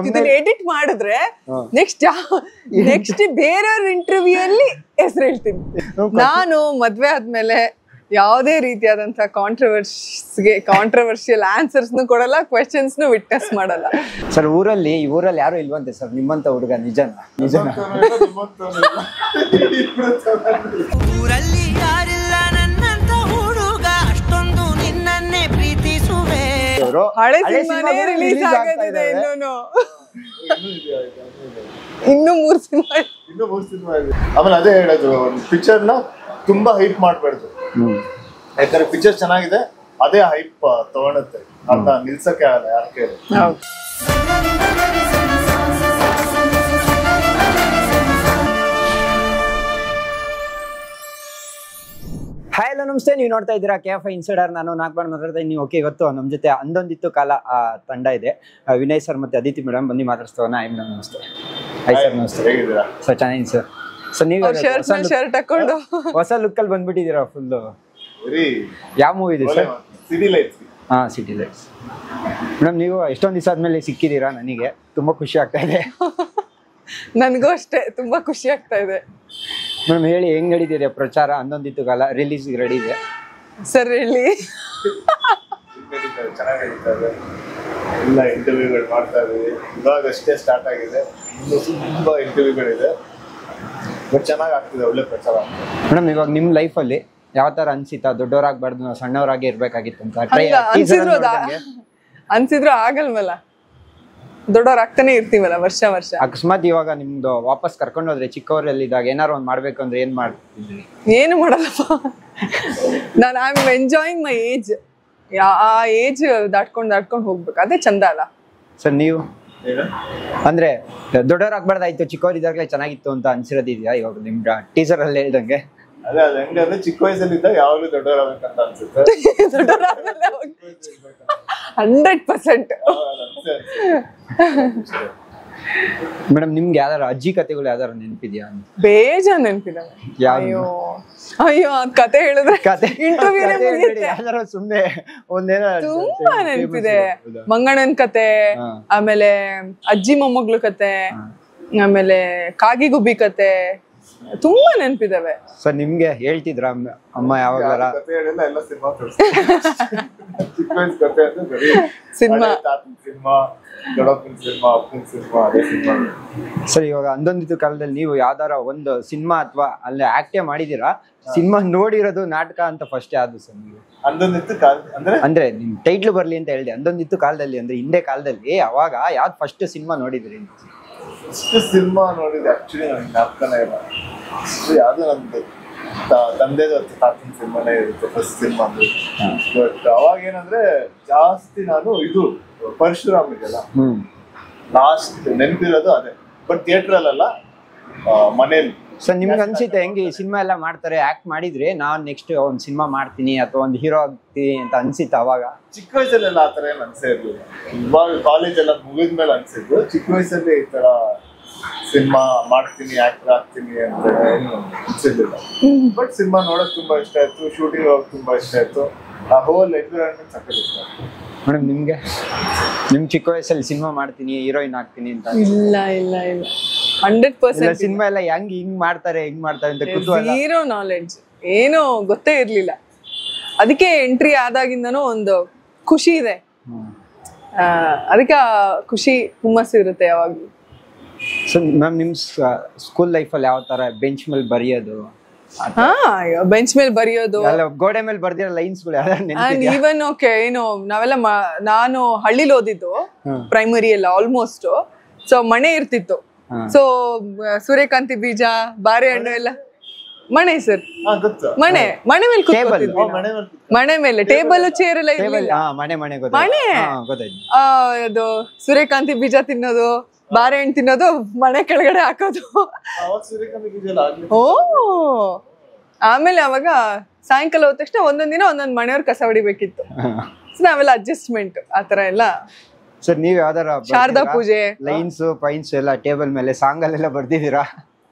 ಇದನ್ನ ಎಡಿಟ್ ಮಾಡಿದ್ರೆ ನೆಕ್ಸ್ಟ್ ಬೇರೆಯವ್ರ ಇಂಟರ್ವ್ಯೂ ಅಲ್ಲಿ ಹೆಸರು ಹೇಳ್ತೀನಿ. ನಾನು ಮದ್ವೆ ಆದ್ಮೇಲೆ ಯಾವುದೇ ರೀತಿಯಾದಂತ ಕಾಂಟ್ರವರ್ಷಿಯಲ್ ಆನ್ಸರ್ಸ್ ಕೊಡಲ್ಲ, ಕ್ವೆಶ್ಚನ್ಸ್ ವಿಟ್ನೆಸ್ ಮಾಡಲ್ಲ. ಸರ್ ಊರಲ್ಲಿ ಯಾರು ಇಲ್ವಂತೆ ಸರ್ ನಿಮ್ಮಂತ ಹುಡುಗ? ನಿಜನಾ? ಊರಲ್ಲಿ ಯಾರಿಲ್ಲ ನನ್ನಂತ ಹುಡುಗ, ಅಷ್ಟೊಂದು ನಿನ್ನನ್ನೇ ಪ್ರೀತಿಸುವೆ. ಹಳೆ ಸಿನಿಮಾನೇ ರಿಲೀಸ್ ಆಗೋದಿದೆ ಇನ್ನು 3 ಸಿನಿಮಾ ಇದೆ. ಆಮೇಲೆ ಅದೇ ಹೇಳೋದು, ಒಂದು ಪಿಕ್ಚರ್ ನ ತುಂಬಾ ಹೈಪ್ ಮಾಡ್ಬಾರ್ದು. ಯಾಕಂದ್ರೆ ಪಿಕ್ಚರ್ ಚೆನ್ನಾಗಿದೆ, ಅದೇ ಹೈಪ್ ತಗೊಳುತ್ತೆ, ಅದನ್ನ ನಿಲ್ಸಕ್ಕೆ ಆಗಲ್ಲ ಯಾರ ಕೈಲಿ. ಹಾಯ್ ಹಲೋ ನಮಸ್ತೆ, ನೀವು ನೋಡ್ತಾ ಇದ್ದೀರಾ KFI ಇನ್ಸೈಡರ್. ನಾನು ನಾಗಬಾಣ್ ಮಾತಾಡ್ತಾ ಇದ್ದೀನಿ. ಓಕೆ, ಇವತ್ತು ನಮ್ಮ ಜೊತೆ ಅಂದೊಂದಿತ್ತು ಕಾಲ ತಂಡ ಇದೆ. ವಿನಯ್ ಸರ್ ಮತ್ತೆ ಅದಿತಿ ಮೇಡಮ್ ಬಂದು ಮಾತಾಡ್ಸ್ತವನ. ಆಯ್ ಮೇಡಮ್ ನಮಸ್ತೆ. ಹಾಯ್ ಸರ್ ನಮಸ್ತೆ. ಹೇಗಿದ್ದೀರಾ ಸರ್? ಚೆನ್ನಾಗಿ ಸರ್. ಸರ್ ನೀವು ಶರ್ಟ್ ಹಾಕೊಂಡು ಹೊಸ ಲುಕ್ ಅಲ್ಲಿ ಬಂದ್ಬಿಟ್ಟಿದ್ದೀರಾ ಫುಲ್. ಯಾವ ಮೂವಿ ಇದೆ sir? City lights. City lights. Madam ನೀವು ಎಷ್ಟೊಂದು ದಿವಸ ಆದ್ಮೇಲೆ ಸಿಕ್ಕಿದ್ದೀರಾ, ನನಗೆ ತುಂಬಾ ಖುಷಿ ಆಗ್ತಾ ಇದೆ. ನನ್ಗೂ ಅಷ್ಟೇ ತುಂಬಾ ಖುಷಿ ಆಗ್ತಾ ಇದೆ. ಮೇಡಮ್ ಹೇಳಿ, ಹೆಂಗ್ ನಡೀತಿದೆ ಪ್ರಚಾರ? ಅಂದೊಂದಿತ್ತು ಕಾಲ ರಿಲೀಸ್ ರೆಡಿ ಇದೆ ಸರ್, ಹೇಳಿ. ಚೆನ್ನಾಗಿ ನಡೀತಾ ಇದೆ, ಎಲ್ಲ ಇಂಟರ್ವ್ಯೂಗಳು ಮಾಡ್ತಾ ಇದೀವಿ. ಇವಾಗ ಅಷ್ಟೇ ಸ್ಟಾರ್ಟ್ ಆಗಿದೆ, ಇನ್ನು ತುಂಬಾ ಇಂಟರ್ವ್ಯೂಗಳಿದೆ, ಬಟ್ ಚೆನ್ನಾಗಿ ಆಗ್ತಿದೆ, ಒಳ್ಳೆ ಪ್ರಚಾರ. ಮೇಡಮ್ ಇವಾಗ ನಿಮ್ ಲೈಫ್ ಅಲ್ಲಿ ಯಾವ ತರ ಅನ್ಸಿತಾ? ದೊಡ್ಡವರಾಗ್ಬಾರ್ದು, ನಾವು ಸಣ್ಣವರಾಗಿ ಇರ್ಬೇಕಾಗಿತ್ತು ಅಂತ ಅನ್ಸಿದ್ರು ಆಗಲ್ವಲ್ಲ, ದೊಡ್ಡವ್ರಾಗ್ತಾನೆ ಇರ್ತೀವಲ್ಲ ವರ್ಷ. ಅಕಸ್ಮಾತ್ ಇವಾಗ ನಿಮ್ದು ವಾಪಸ್ ಕರ್ಕೊಂಡು ಹೋದ್ರೆ ಚಿಕ್ಕವರಲ್ಲಿದ್ದಾಗ ಏನಾರು ಒಂದ್ ಮಾಡ್ಬೇಕು ಅಂದ್ರೆ ಏನ್ ಮಾಡ್ತಿದ್ರಿ? ಏನು ಮಾಡಲ್ಲಪ್ಪ, ನಾನು I am enjoying my age. ಆ ಏಜ್ ದಾಟ್ಕೊಂಡು ಹೋಗ್ಬೇಕು, ಅದೇ ಚಂದ ಅಲ್ಲ ಸರ್? ನೀವು ಅಂದ್ರೆ ದೊಡ್ಡವರಾಗ್ಬಾರ್ದಾಯ್ತು, ಚಿಕ್ಕವರಿದ್ದಾಗಲೇ ಚೆನ್ನಾಗಿತ್ತು ಅಂತ ಅನ್ಸಿರೋದಿದ್ಯಾ ಇವಾಗ ನಿಮ್ ಟೀಸರ್ ಅಲ್ಲಿ ಹೇಳ್ದಂಗೆ? ಅದೇ ಅದು ಹೆಂಗಂದ್ರೆ ಚಿಕ್ಕ ವಯಸ್ಸಲ್ಲಿದ್ದ ಯಾವಾಗಲೂ ದೊಡ್ಡವರಾಗಬೇಕಂತ ಅನ್ಸುತ್ತೆ. 100%. ಮೇಡಮ್ ನಿಮ್ಗೆ ಯಾವ್ದಾರ ಅಜ್ಜಿ ಕತೆಗಳು ಯಾವ್ದಾರ ನೆನಪಿದ್ಯಾ? ಬೇಜಾನ್ ನೆನಪಿದಾವೆ. ಅಯ್ಯೋ ಅದ್ ಕತೆ ಹೇಳಿದ್ರೆ ಯಾವ್ದಾರ ಸುಮ್ನೆ ಒಂದೇನೋ ತುಂಬಾ ನೆನಪಿದೆ. ಮಂಗಣ್ಣನ್ ಕತೆ, ಆಮೇಲೆ ಅಜ್ಜಿ ಮೊಮ್ಮಗ್ಳು ಕತೆ, ಆಮೇಲೆ ಕಾಗಿ ಗುಬ್ಬಿ ಕತೆ, ತುಂಬಾ ನೆನಪಿದಾವೆ. ಸರ್ ನಿಮ್ಗೆ ಹೇಳ್ತಿದ್ರ ಅಮ್ಮ ಯಾವಾಗಾರ? ಕತೆ ಹೇಳಿಲ್ಲ, ಎಲ್ಲ ಸಿನಿಮಾ ಚಿಕ್ಕ ವಯಸ್ಸು ಕತೆ ಅಂದ್ರೆ ಬರೀ ಸಿನಿಮಾ, ಸಿನಿಮಾ, ದೊಡ್ಡಪ್ಪನ ಸಿನಿಮಾ, ಅಪ್ಪನ ಸಿನಿಮಾ, ಅದೇ ಸಿನಿಮಾ. ಸರ್ ಇವಾಗ ಅಂದೊಂದಿತ್ತು ಕಾಲದಲ್ಲಿ ನೀವು ಯಾವ್ದಾರ ಒಂದು ಸಿನಿಮಾ ಅಥವಾ ಅಲ್ಲಿ ಆಕ್ಟೇ ಮಾಡಿದೀರಾ, ಸಿನಿಮಾ ನೋಡಿರೋದು ನಾಟಕ ಅಂತ ಫಸ್ಟ್ ಯಾವ್ದು ಸರ್ ನೀವು? ಅಂದೊಂದಿತ್ತು ಕಾಲ ಅಂದ್ರೆ ನಿಮ್ ಟೈಟ್ಲ್ ಬರ್ಲಿ ಅಂತ ಹೇಳಿದೆ. ಅಂದೊಂದಿತ್ತು ಕಾಲದಲ್ಲಿ ಅಂದ್ರೆ ಹಿಂದೆ ಕಾಲದಲ್ಲಿ ಅವಾಗ ಯಾವ್ದು ಫಸ್ಟ್ ಸಿನಿಮಾ ನೋಡಿದ್ರಿ? ಇಷ್ಟು ಸಿನಿಮಾ ನೋಡಿದ್ರೆ ಆಕ್ಚುಲಿ ನನಗೆ ಜ್ಞಾಪಕನೇ ಇಲ್ಲ. ಯಾವ್ದು ನಮ್ದು ತಂದೆದು ತಾತನ ಸಿನಿಮಾನೇ ಇರುತ್ತೆ ಫಸ್ಟ್ ಸಿನಿಮಾ. ಬಟ್ ಅವಾಗ ಏನಂದ್ರೆ ಜಾಸ್ತಿ ನಾನು ಇದು ಪರಶುರಾಮ್ ಇದೆಲ್ಲ ಲಾಸ್ಟ್ ನೆನಪಿರೋದು ಅದೇ. ಬಟ್ ಥಿಯೇಟರ್ ಅಲ್ಲ, ಮನೇಲಿ. ಸರ್ ನಿಮ್ಗೆ ಅನ್ಸುತ್ತೆ ಹೆಂಗೆ ಈ ಸಿನಿಮಾ ಎಲ್ಲ ಮಾಡ್ತಾರೆ, ಆಕ್ಟ್ ಮಾಡಿದ್ರೆ ನಾನ್ ನೆಕ್ಸ್ಟ್ ಒಂದ್ ಸಿನಿಮಾ ಮಾಡ್ತೀನಿ ಅಥವಾ ಒಂದು ಹೀರೋ ಆಗ್ತೀನಿ ಅಂತ ಅನ್ಸಿತ್ತು ಅವಾಗ? ಚಿಕ್ಕ ವಯಸ್ಸಲ್ಲೆಲ್ಲ ಆತರ ಏನ್ ಅನ್ಸೇ ಇರ್ಲಿಲ್ಲ. ಇವಾಗ ಕಾಲೇಜ್ ಎಲ್ಲ ಮುಗಿದ್ಮೇಲೆ ಅನ್ಸಿದ್ದು. ಚಿಕ್ಕ ವಯಸ್ಸಲ್ಲಿ ಈ ತರ ಸಿನಿಮಾ ಮಾಡ್ತೀನಿ, ಆಕ್ಟರ್ ಆಗ್ತೀನಿ ಅಂತ ಏನು ಅನ್ಸಿರ್ಲಿಲ್ಲ. ಬಟ್ ಸಿನಿಮಾ ನೋಡಕ್ ತುಂಬಾ ಇಷ್ಟ ಆಯ್ತು, ಶೂಟಿಂಗ್ ಹೋಗಕ್ ತುಂಬಾ ಇಷ್ಟ ಆಯ್ತು, ಆ ಹೋಲ್ ಎನ್ವಿರಾನ್ಮೆಂಟ್ ಸಕ್ಕತ್ ಇಷ್ಟ ಆಯ್ತು. ಮೇಡಮ್ ನಿಮ್ಗೆ ನಿಮ್ ಚಿಕ್ಕ ವಯಸ್ಸಲ್ಲಿ ಸಿನಿಮಾ ಮಾಡ್ತೀನಿ, ಹೀರೋಯಿನ್ ಆಗ್ತೀನಿ ಅಂತ? ಇಲ್ಲ 100% ಸಿನಿಮಾ ಎಲ್ಲ ಹಿಂಗ್ ಮಾಡ್ತಾರೆ ಅಂತ ಕುತೂಹಲ. zero ನಾಲೆಡ್ಜ್, ಏನೋ ಗೊತ್ತೇ ಇರ್ಲಿಲ್ಲ. ಅದಕ್ಕೆ ಎಂಟ್ರಿ ಆದಾಗಿಂದನೂ ಒಂದು ಖುಷಿ ಇದೆ, ಅದಕ್ಕೆ ಖುಷಿ ಹುಮ್ಮಸ್ಸು ಇರುತ್ತೆ ಯಾವಾಗ್ಲೂ. ಸೊ ಮ್ಯಾಮ್ ನಿಮ್ ಸ್ಕೂಲ್ ಲೈಫ್ ಅಲ್ಲಿ ಯಾವ ತರ ಬೆಂಚ್ ಮೇಲೆ ಬರೆಯೋದು? ಬೆಂಚ್ ಮೇಲೆ ಬರೆಯೋದು, ಗೋಡೆ ಮೇಲೆ ಬರ್ದಿರೋ ಲೈನ್ಸ್ ಗಳು ಈವನ್ ಓಕೆ ಏನು ನಾವೆಲ್ಲ ನಾನು ಹಳ್ಳಿಲಿ ಓದಿದ್ದು ಪ್ರೈಮರಿ ಎಲ್ಲ ಆಲ್ಮೋಸ್ಟ್. ಸೊ ಮನೆ ಇರ್ತಿತ್ತು. ಸೊ ಸೂರ್ಯಕಾಂತಿ ಬೀಜ, ಬಾರೆಹಣ್ಣು ಎಲ್ಲ ಮನೆ ಸರ್, ಮನೆ ಮೇಲೆ ಕೂತ್ಕೊತಿದ್ವಿ. ಮನೆ ಮೇಲೆ ಟೇಬಲ್ ಚೇರ್ ಎಲ್ಲ ಇರ್ಲಿಲ್ಲ, ಮನೆ. ಅದು ಸೂರ್ಯಕಾಂತಿ ಬೀಜ ತಿನ್ನೋದು, ಬಾರೆಹಣ್ಣು ತಿನ್ನೋದು, ಮನೆ ಕೆಳಗಡೆ ಹಾಕೋದು. ಓ ಆಮೇಲೆ ಅವಾಗ ಸಾಯಂಕಾಲ ಹೋದ ತಕ್ಷಣ ಒಂದೊಂದ್ ದಿನ ಒಂದೊಂದ್ ಮನೆಯವ್ರ ಕಸ ಹೊಡಿಬೇಕಿತ್ತು. ನಾವೆಲ್ಲ ಅಡ್ಜಸ್ಟ್ಮೆಂಟ್ ಆತರ ಎಲ್ಲ. ಸರ್ ನೀವ್ ಯಾವ್ದಾರ ಶಾರದಾ ಪೂಜೆ ಲೈನ್ಸ್ ಪೈನ್ಸ್ ಎಲ್ಲ ಟೇಬಲ್ ಮೇಲೆ ಸಾಂಗ್ ಅಲ್ಲೆಲ್ಲ ಬರ್ದಿದ್ದೀರಾ?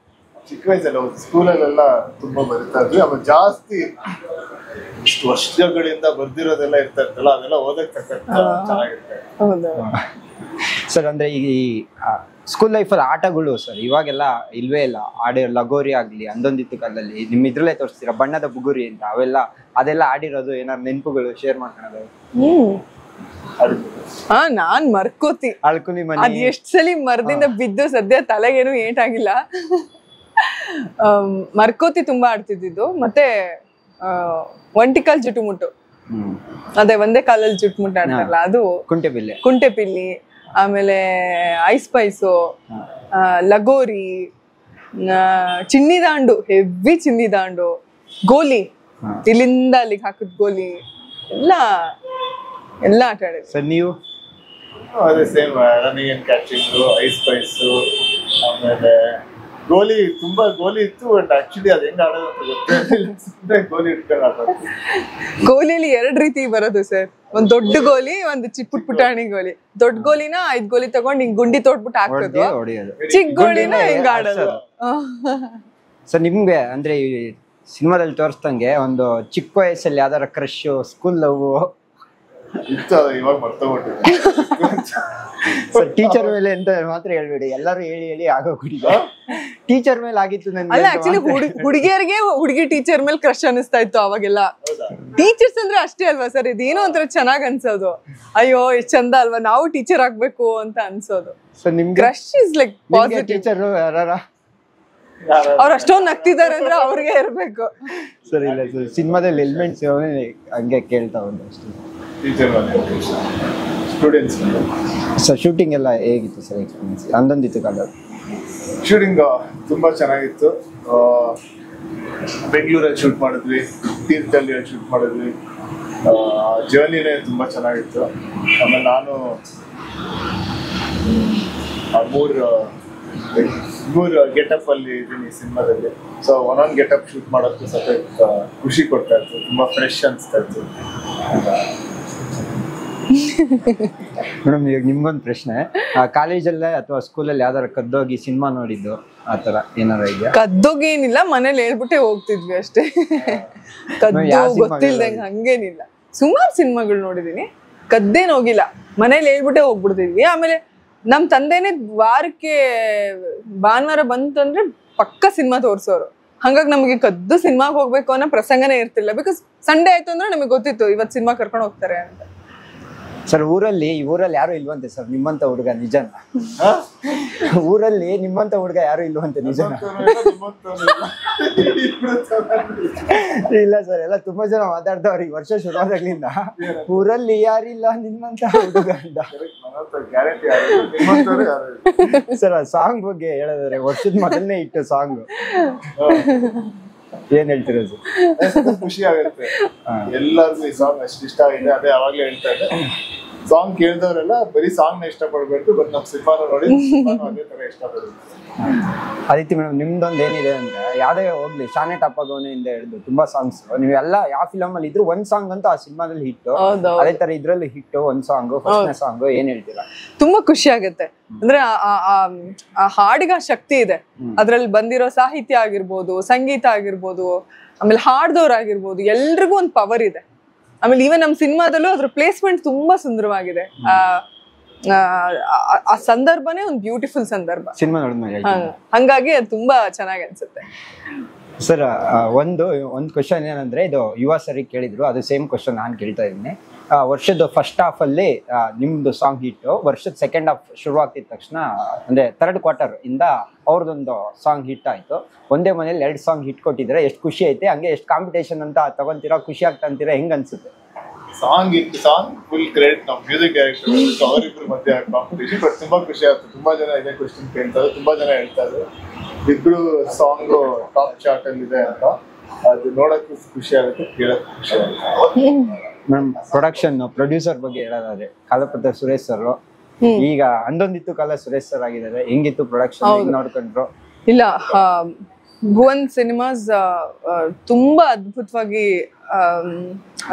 ಚಿಕ್ಕ ವಯಸ್ಸಲ್ಲ ಸ್ಕೂಲಲ್ಲೆಲ್ಲ ತುಂಬಾ ಬರೀತಾ ಇದ್ವಿ. ಆಮೇಲೆ ಜಾಸ್ತಿ ಇಷ್ಟು ವರ್ಷಗಳಿಂದ ಬರ್ದಿರೋದೆಲ್ಲ ಇರ್ತಾ ಇರ್ತಲ್ಲ, ಅದೆಲ್ಲ ಓದಕ್ ಚೆನ್ನಾಗಿರ್ತಾರೆ. ಸರ್ ಅಂದ್ರೆ ಈ ಸ್ಕೂಲ್ ಲೈಫಲ್ಲಿ ಆಟಗಳು ಸರ್ ಇವಾಗೆಲ್ಲ ಇಲ್ವೇ ಇಲ್ಲ. ಲಗೋರಿ ಆಗ್ಲಿ ಅಂದೊಂದಿತ್ತು ಕಾಲದಲ್ಲಿ ನಿಮ್ ಇದ್ರಲ್ಲೇ ತೋರಿಸ್ತೀರಾ ಬಣ್ಣದ ಬುಗುರಿ ಅಂತ, ಅದೆಲ್ಲ ಆಡಿರೋದು ಏನಾದ್ರು ನೆನಪುಗಳು ಶೇರ್ ಮಾಡ್ಕೊಳ್ಳೋದು? ನಾನ್ ಮರ್ಕೋತಿ ಅಳ್ಕುಲಿ ಮನೆ ಅದ್ ಎಷ್ಟ್ ಸಲಿ ಮರದಿಂದ ಬಿದ್ದು ಸದ್ಯ ತಲೆಗೇನು ಏಟಾಗಿಲ್ಲ. ಮರ್ಕೋತಿ ತುಂಬಾ ಆಡ್ತಿದ್ದು. ಮತ್ತೆ ಒಂಟಿಕಾಲ್ ಜುಟುಮುಟ್ಟು, ಅದೇ ಒಂದೇ ಕಾಲಲ್ಲಿ ಜುಟ್ಮುಟ್ಟು ಆಡ್ತಾರಲ್ಲ ಅದು, ಕುಂಟೆಪಿಲ್ಲಿ, ಆಮೇಲೆ ಐಸ್ ಪೈಸು, ಲಗೋರಿ, ಚಿನ್ನಿದಾಂಡು, ಹೆವಿ ಚಿನ್ನಿದಾಂಡು, ಗೋಲಿ, ಇಲ್ಲಿಂದ ಅಲ್ಲಿಗೆ ಹಾಕಿದ್ ಗೋಲಿ ಎಲ್ಲ ಆಟ ಆಡಿದ್ವಿ. ಸರ್ ನೀವು? ಅದೇ ಸೇಮ್ ರನ್ನಿಂಗ್ ಅಂಡ್ ಕ್ಯಾಚಿಂಗ್, ಐಸ್ ಪೈಸು, ಆಮೇಲೆ ಗೋಲಿ ತುಂಬಾ ಗೋಲಿ ಇತ್ತು. ಬಟ್ ಆಕ್ಚುಲಿ ಅದ್ ಹೆಂಗ್ ಆಡೋದು ಅಂತ ಗೊತ್ತಿಲ್ಲ. ಗೋಲಿ ಇಟ್ಕೊಂಡು ಆಡೋದು. ಗೋಲಿಯಲ್ಲಿ 2 ರೀತಿ ಬರೋದು ಸರ್, ಒಂದ್ ದೊಡ್ಡ ಗೋಲಿ, ಒಂದು ಪುಟ್ ಪುಟಾಣಿ ಗೋಲಿ. ದೊಡ್ಡ ಗೋಲಿನ 5 ಗೋಲಿ ತಗೊಂಡ್ ಹಿಂಗ್ ಗುಂಡಿ ತೋಡ್ಬಿಟ್ಟು ಹಾಕೋದು, ಚಿಕ್ಕ ಗೋಲಿನ ಹಿಂಗ್ ಆಡೋದು. ಸರ್ ನಿಮ್ಗೆ ಅಂದ್ರೆ ಈ ಸಿನಿಮಾದಲ್ಲಿ ತೋರಿಸ್ದಂಗೆ ಒಂದು ಚಿಕ್ಕ ವಯಸ್ಸಲ್ಲಿ ಯಾವ್ದಾರ ಕ್ರಶ್, ಸ್ಕೂಲ್ ಲವ್ ಇತ್ತು, ಇವಾಗ ಮರ್ತೋಗ್ಬಿಟ್ಟಿದೆ. ಸರ್ ಟೀಚರ್ ಮೇಲೆ ಅಂತ ಮಾತ್ರ ಹೇಳ್ಬೇಡಿ, ಎಲ್ಲರೂ ಹೇಳಿ ಆಗೋಗ್ಬಿಟ್ಟಿದೆ. ಟೀಚರ್ ಮೇಲೆ ಆಗಿತ್ತು ಅಲ್ಲ, ಆಕ್ಚುಲಿ ಹುಡುಗಿಯರಿಗೆ ಹುಡುಗಿ ಟೀಚರ್ ಮೇಲೆ ಕ್ರಶ್ ಅನಿಸ್ತಾ ಇತ್ತು ಅವಾಗೆಲ್ಲ. ಟೀಚರ್ಸ್ ಅಂದ್ರೆ ಅಷ್ಟೇ ಅಲ್ವಾ ಸರ್, ಇದೇನೋ ಒಂಥರ ಚೆನ್ನಾಗ್ ಅನ್ಸೋದು, ಅಯ್ಯೋ ಎಷ್ಟ್ ಚಂದ ಅಲ್ವಾ ನಾವು ಟೀಚರ್ ಆಗ್ಬೇಕು ಅಂತ ಅನ್ಸೋದು. ಸೊ ನಿಮ್ಗೆ crush is like positive. Teacher ಯಾರ ಅವ್ರು ಅಷ್ಟೊಂದು ನಗ್ತಿದ್ದಾರೆ ಅಂದ್ರೆ ಅವ್ರಿಗೆ ಇರ್ಬೇಕು. ಸರ್ ಇಲ್ಲ ಸರ್, ಸಿನಿಮಾದಲ್ಲಿ ಎಲಿಮೆಂಟ್ಸ್ ಹಂಗೆ ಕೇಳ್ತಾ ಒಂದು ಅಷ್ಟೇ. ಸ್ಟೂಡೆಂಟ್ಸ್ ಸರ್ ಶೂಟಿಂಗ್ ಎಲ್ಲ ಹೇಗಿತ್ತು ಸರ್ ಎಕ್ಸ್ಪೀರಿಯನ್ಸ್? ಅಂದೊಂದಿತ್ತು ಕಾಲ ಶೂಟಿಂಗ್ ತುಂಬಾ ಚೆನ್ನಾಗಿತ್ತು. ಬೆಂಗಳೂರಲ್ಲಿ ಶೂಟ್ ಮಾಡಿದ್ವಿ, ತೀರ್ಥಹಳ್ಳಿಯಲ್ಲಿ ಶೂಟ್ ಮಾಡಿದ್ವಿ. ಜರ್ನಿನೇ ತುಂಬಾ ಚೆನ್ನಾಗಿತ್ತು. ಆಮೇಲೆ ನಾನು ಮೂರು ಗೆಟಪ್ ಅಲ್ಲಿ ಇದ್ದೀನಿ ಸಿನಿಮಾದಲ್ಲಿ. ಸೊ ಒಂದೊಂದು ಗೆಟಪ್ ಶೂಟ್ ಮಾಡೋಕ್ಕೂ ಸಖತ್ ಖುಷಿ ಕೊಡ್ತಾ ಇತ್ತು, ತುಂಬಾ ಫ್ರೆಶ್ ಅನ್ಸ್ತಾ ಇತ್ತು. ಮೇಡಮ್ ಇವಾಗ ನಿಮ್ಗೊಂದು ಪ್ರಶ್ನೆ, ಕಾಲೇಜಲ್ಲೇ ಅಥವಾ ಸ್ಕೂಲಲ್ಲಿ ಯಾವ್ದಾರ ಕದ್ದೋಗಿ ಸಿನಿಮಾ ನೋಡಿದ್ದು ಆತರ ಏನಾರ ಇದೆಯಾ? ಕದ್ದೋಗಿ ಏನಿಲ್ಲ, ಮನೇಲಿ ಹೇಳ್ಬಿಟ್ಟೆ ಹೋಗ್ತಿದ್ವಿ ಅಷ್ಟೇ. ಕದ್ದು ಗೊತ್ತಿಲ್ದಂಗ ಹಂಗೇನಿಲ್ಲ. ಸುಮಾರು ಸಿನಿಮಾಗಳು ನೋಡಿದೀನಿ, ಕದ್ದೇನ್ ಹೋಗಿಲ್ಲ, ಮನೇಲಿ ಹೇಳ್ಬಿಟ್ಟೆ ಹೋಗ್ಬಿಡ್ತಿದ್ವಿ. ಆಮೇಲೆ ನಮ್ ತಂದೆನೆ ವಾರಕ್ಕೆ ಭಾನುವಾರ ಬಂತಂದ್ರೆ ಪಕ್ಕ ಸಿನಿಮಾ ತೋರ್ಸೋರು. ಹಂಗಾಗಿ ನಮಗೆ ಕದ್ದು ಸಿನಿಮಾಗೆ ಹೋಗ್ಬೇಕು ಅನ್ನೋ ಪ್ರಸಂಗನೇ ಇರ್ತಿಲ್ಲ. ಬಿಕಾಸ್ ಸಂಡೇ ಆಯ್ತು ಅಂದ್ರೆ ನಮಗೆ ಗೊತ್ತಿತ್ತು ಇವತ್ತು ಸಿನಿಮಾ ಕರ್ಕೊಂಡು ಹೋಗ್ತಾರೆ ಅಂತ. ಸರ್ ಊರಲ್ಲಿ ಯಾರು ಇಲ್ವಂತೆ ಸರ್ ನಿಮ್ಮಂತ ಹುಡುಗ? ನಿಜನ? ಊರಲ್ಲಿ ನಿಮ್ಮಂತ ಹುಡುಗ ಯಾರು ಇಲ್ವಂತೆ? ನಿಜನ? ಇಲ್ಲ ಸರ್, ಎಲ್ಲ ತುಂಬಾ ಜನ ಮಾತಾಡ್ದವ್ರು ಈ ವರ್ಷ ಶುರುವಾದಾಗ್ಲಿಂದ, ಊರಲ್ಲಿ ಯಾರಿಲ್ಲ ನಿಮ್ಮಂತ ಹುಡುಗ ಅಂತ. ಸರ್ ಆ ಸಾಂಗ್ ಬಗ್ಗೆ ಹೇಳೋದಾದ್ರೆ, ವರ್ಷದ ಮೊದಲನೇ ಇಟ್ಟು ಸಾಂಗ್ ಏನ್ ಹೇಳ್ತೀರ ಸರ್? ಖುಷಿ ಆಗುತ್ತೆ ಎಲ್ಲರಿಗೂ ಈ ಸಾಂಗ್ ಅಷ್ಟು ಇಷ್ಟ ಆಗಿದೆ. ಅದೇ ಅವಾಗ್ಲೇ ಹೇಳ್ತಾ ಇದ್ದೆ, ಸಾಂಗ್ ಕೇಳಿದವರೆಲ್ಲ ಬರೀ ಸಾಂಗ್ ನ ಇಷ್ಟಪಡ್ಬೇಕು, ಬಟ್ ನಮ್ ಸಿನಿಮಾನ ನೋಡಿ ಅದೇ ತರ ಇಷ್ಟಪಡ್ಬೇಕು. ಅದಿತಿ ಮೇಡಮ್, ನಿಮ್ದೊಂದು ಏನಿದೆ ಅಂದ್ರೆ, ಯಾವ್ದೇ ಹೋಗ್ಲಿ ಶಾನೆ ಟಪ್ಪಗೋನೆಯಿಂದ ಹಿಡಿದು ತುಂಬಾ ಸಾಂಗ್ಸ್ ನೀವೆಲ್ಲ ಯಾವ ಫಿಲಮ್ ಅಲ್ಲಿ ಇದ್ರು ಒಂದ್ ಸಾಂಗ್ ಅಂತ ಆ ಸಿನಿಮಾದಲ್ಲಿ ಹಿಟ್, ಅದೇ ತರ ಇದ್ರಲ್ಲಿ ಹಿಟ್ ಒಂದ್ ಸಾಂಗ್, ಫಸ್ಟ್ನೇ ಸಾಂಗ್. ಏನ್ ಹೇಳ್ತೀರಾ? ತುಂಬಾ ಖುಷಿ ಆಗುತ್ತೆ. ಅಂದ್ರೆ ಆ ಹಾಡಿಗೆ ಶಕ್ತಿ ಇದೆ. ಅದ್ರಲ್ಲಿ ಬಂದಿರೋ ಸಾಹಿತ್ಯ ಆಗಿರ್ಬೋದು, ಸಂಗೀತ ಆಗಿರ್ಬೋದು, ಆಮೇಲೆ ಹಾಡ್ದವ್ರಾಗಿರ್ಬೋದು, ಎಲ್ರಿಗೂ ಒಂದು ಪವರ್ ಇದೆ. ಆಮೇಲೆ ಈವನ್ ನಮ್ ಸಿನಿಮಾದಲ್ಲೂ ಅದ್ರ ಪ್ಲೇಸ್ಮೆಂಟ್ ತುಂಬಾ ಸುಂದರವಾಗಿದೆ. ಆ ಸಂದರ್ಭನೇ ಒಂದು ಬ್ಯೂಟಿಫುಲ್ ಸಂದರ್ಭ ಸಿನಿಮಾ ನೋಡಿದ್ಮೇಲೆ. ಹಂಗಾಗಿ ಅದು ತುಂಬಾ ಚೆನ್ನಾಗಿ ಅನ್ಸುತ್ತೆ. ಸರ್ ಒಂದು ಕ್ವಶನ್ ಏನಂದ್ರೆ, ಇದು ಯುವ ಸರಿ ಕೇಳಿದ್ರು, ಅದು ಸೇಮ್ ಕ್ವಶನ್ ನಾನು ಕೇಳ್ತಾ ಇದ್ದೀನಿ. ವರ್ಷದ ಫಸ್ಟ್ ಹಾಫ್ ಅಲ್ಲಿ ನಿಮ್ದು ಸಾಂಗ್ ಹಿಟ್, ವರ್ಷದ ಸೆಕೆಂಡ್ ಹಾಫ್ ಶುರು ಆಗ್ತಿದ ತಕ್ಷಣ ಅಂದ್ರೆ ಥರ್ಡ್ ಕ್ವಾರ್ಟರ್ ಇಂದ ಅವ್ರದೊಂದು ಸಾಂಗ್ ಹಿಟ್ ಆಯ್ತು. ಒಂದೇ ಮನೇಲಿ 2 ಸಾಂಗ್ ಹಿಟ್ ಕೊಟ್ಟಿದ್ರೆ ಎಷ್ಟು ಖುಷಿ ಐತೆ, ಹಂಗೆ ಎಷ್ಟು ಕಾಂಪಿಟೇಷನ್ ಅಂತ ತಗೊಂತೀರಾ, ಖುಷಿ ಆಗ್ತಾ ಅಂತೀರಾ, ಹೆಂಗ್ ಅನ್ಸುತ್ತೆ? ಸಾಂಗ್ ಫುಲ್ ಕ್ರೆಡಿಟ್ ನಮ್ ಮ್ಯೂಸಿಕ್ ಡೈರೆಕ್ಟರ್, ಅವರಿಬ್ರು ಮಧ್ಯೆ ಕಾಂಪಿಟೇಷನ್. ಬಟ್ ತುಂಬಾ ಖುಷಿ ಆಯ್ತು. ತುಂಬಾ ಜನ ಇದೇ ಕ್ವಶನ್ ಕೇಳ್ತಾರೆ, ತುಂಬಾ ಜನ ಹೇಳ್ತಾರೆ ಇಬ್ರು ಸಾಂಗ್ ಟಾಪ್ ಚಾರ್ಟ್ ಅಲ್ಲಿ ಇದೆ ಅಂತ. ಅದು ನೋಡಕ್ಕೂ ಖುಷಿ ಆಗುತ್ತೆ, ಕೇಳಕ್ಕೂ ಖುಷಿ ಆಗುತ್ತೆ. ಮೇಡಮ್ ಪ್ರೊಡಕ್ಷನ್ ಪ್ರೊಡ್ಯೂಸರ್ ಬಗ್ಗೆ ಹೇಳೋದಾದ್ರೆ, ಕಾಲಪತ್ರ ಸುರೇಶ್ ಸರ್ ಈಗ ಅಂದೊಂದಿತ್ತು ಕಾಲ ಸುರೇಶ್ ಸರ್ ಆಗಿದ್ದಾರೆ. ಹೆಂಗಿತ್ತು ಪ್ರೊಡಕ್ಷನ್ ನೋಡ್ಕೊಂಡ್ರು? ಇಲ್ಲ, ಭುವನ್ ಸಿನಿಮಾಸ್ ತುಂಬಾ ಅದ್ಭುತವಾಗಿ,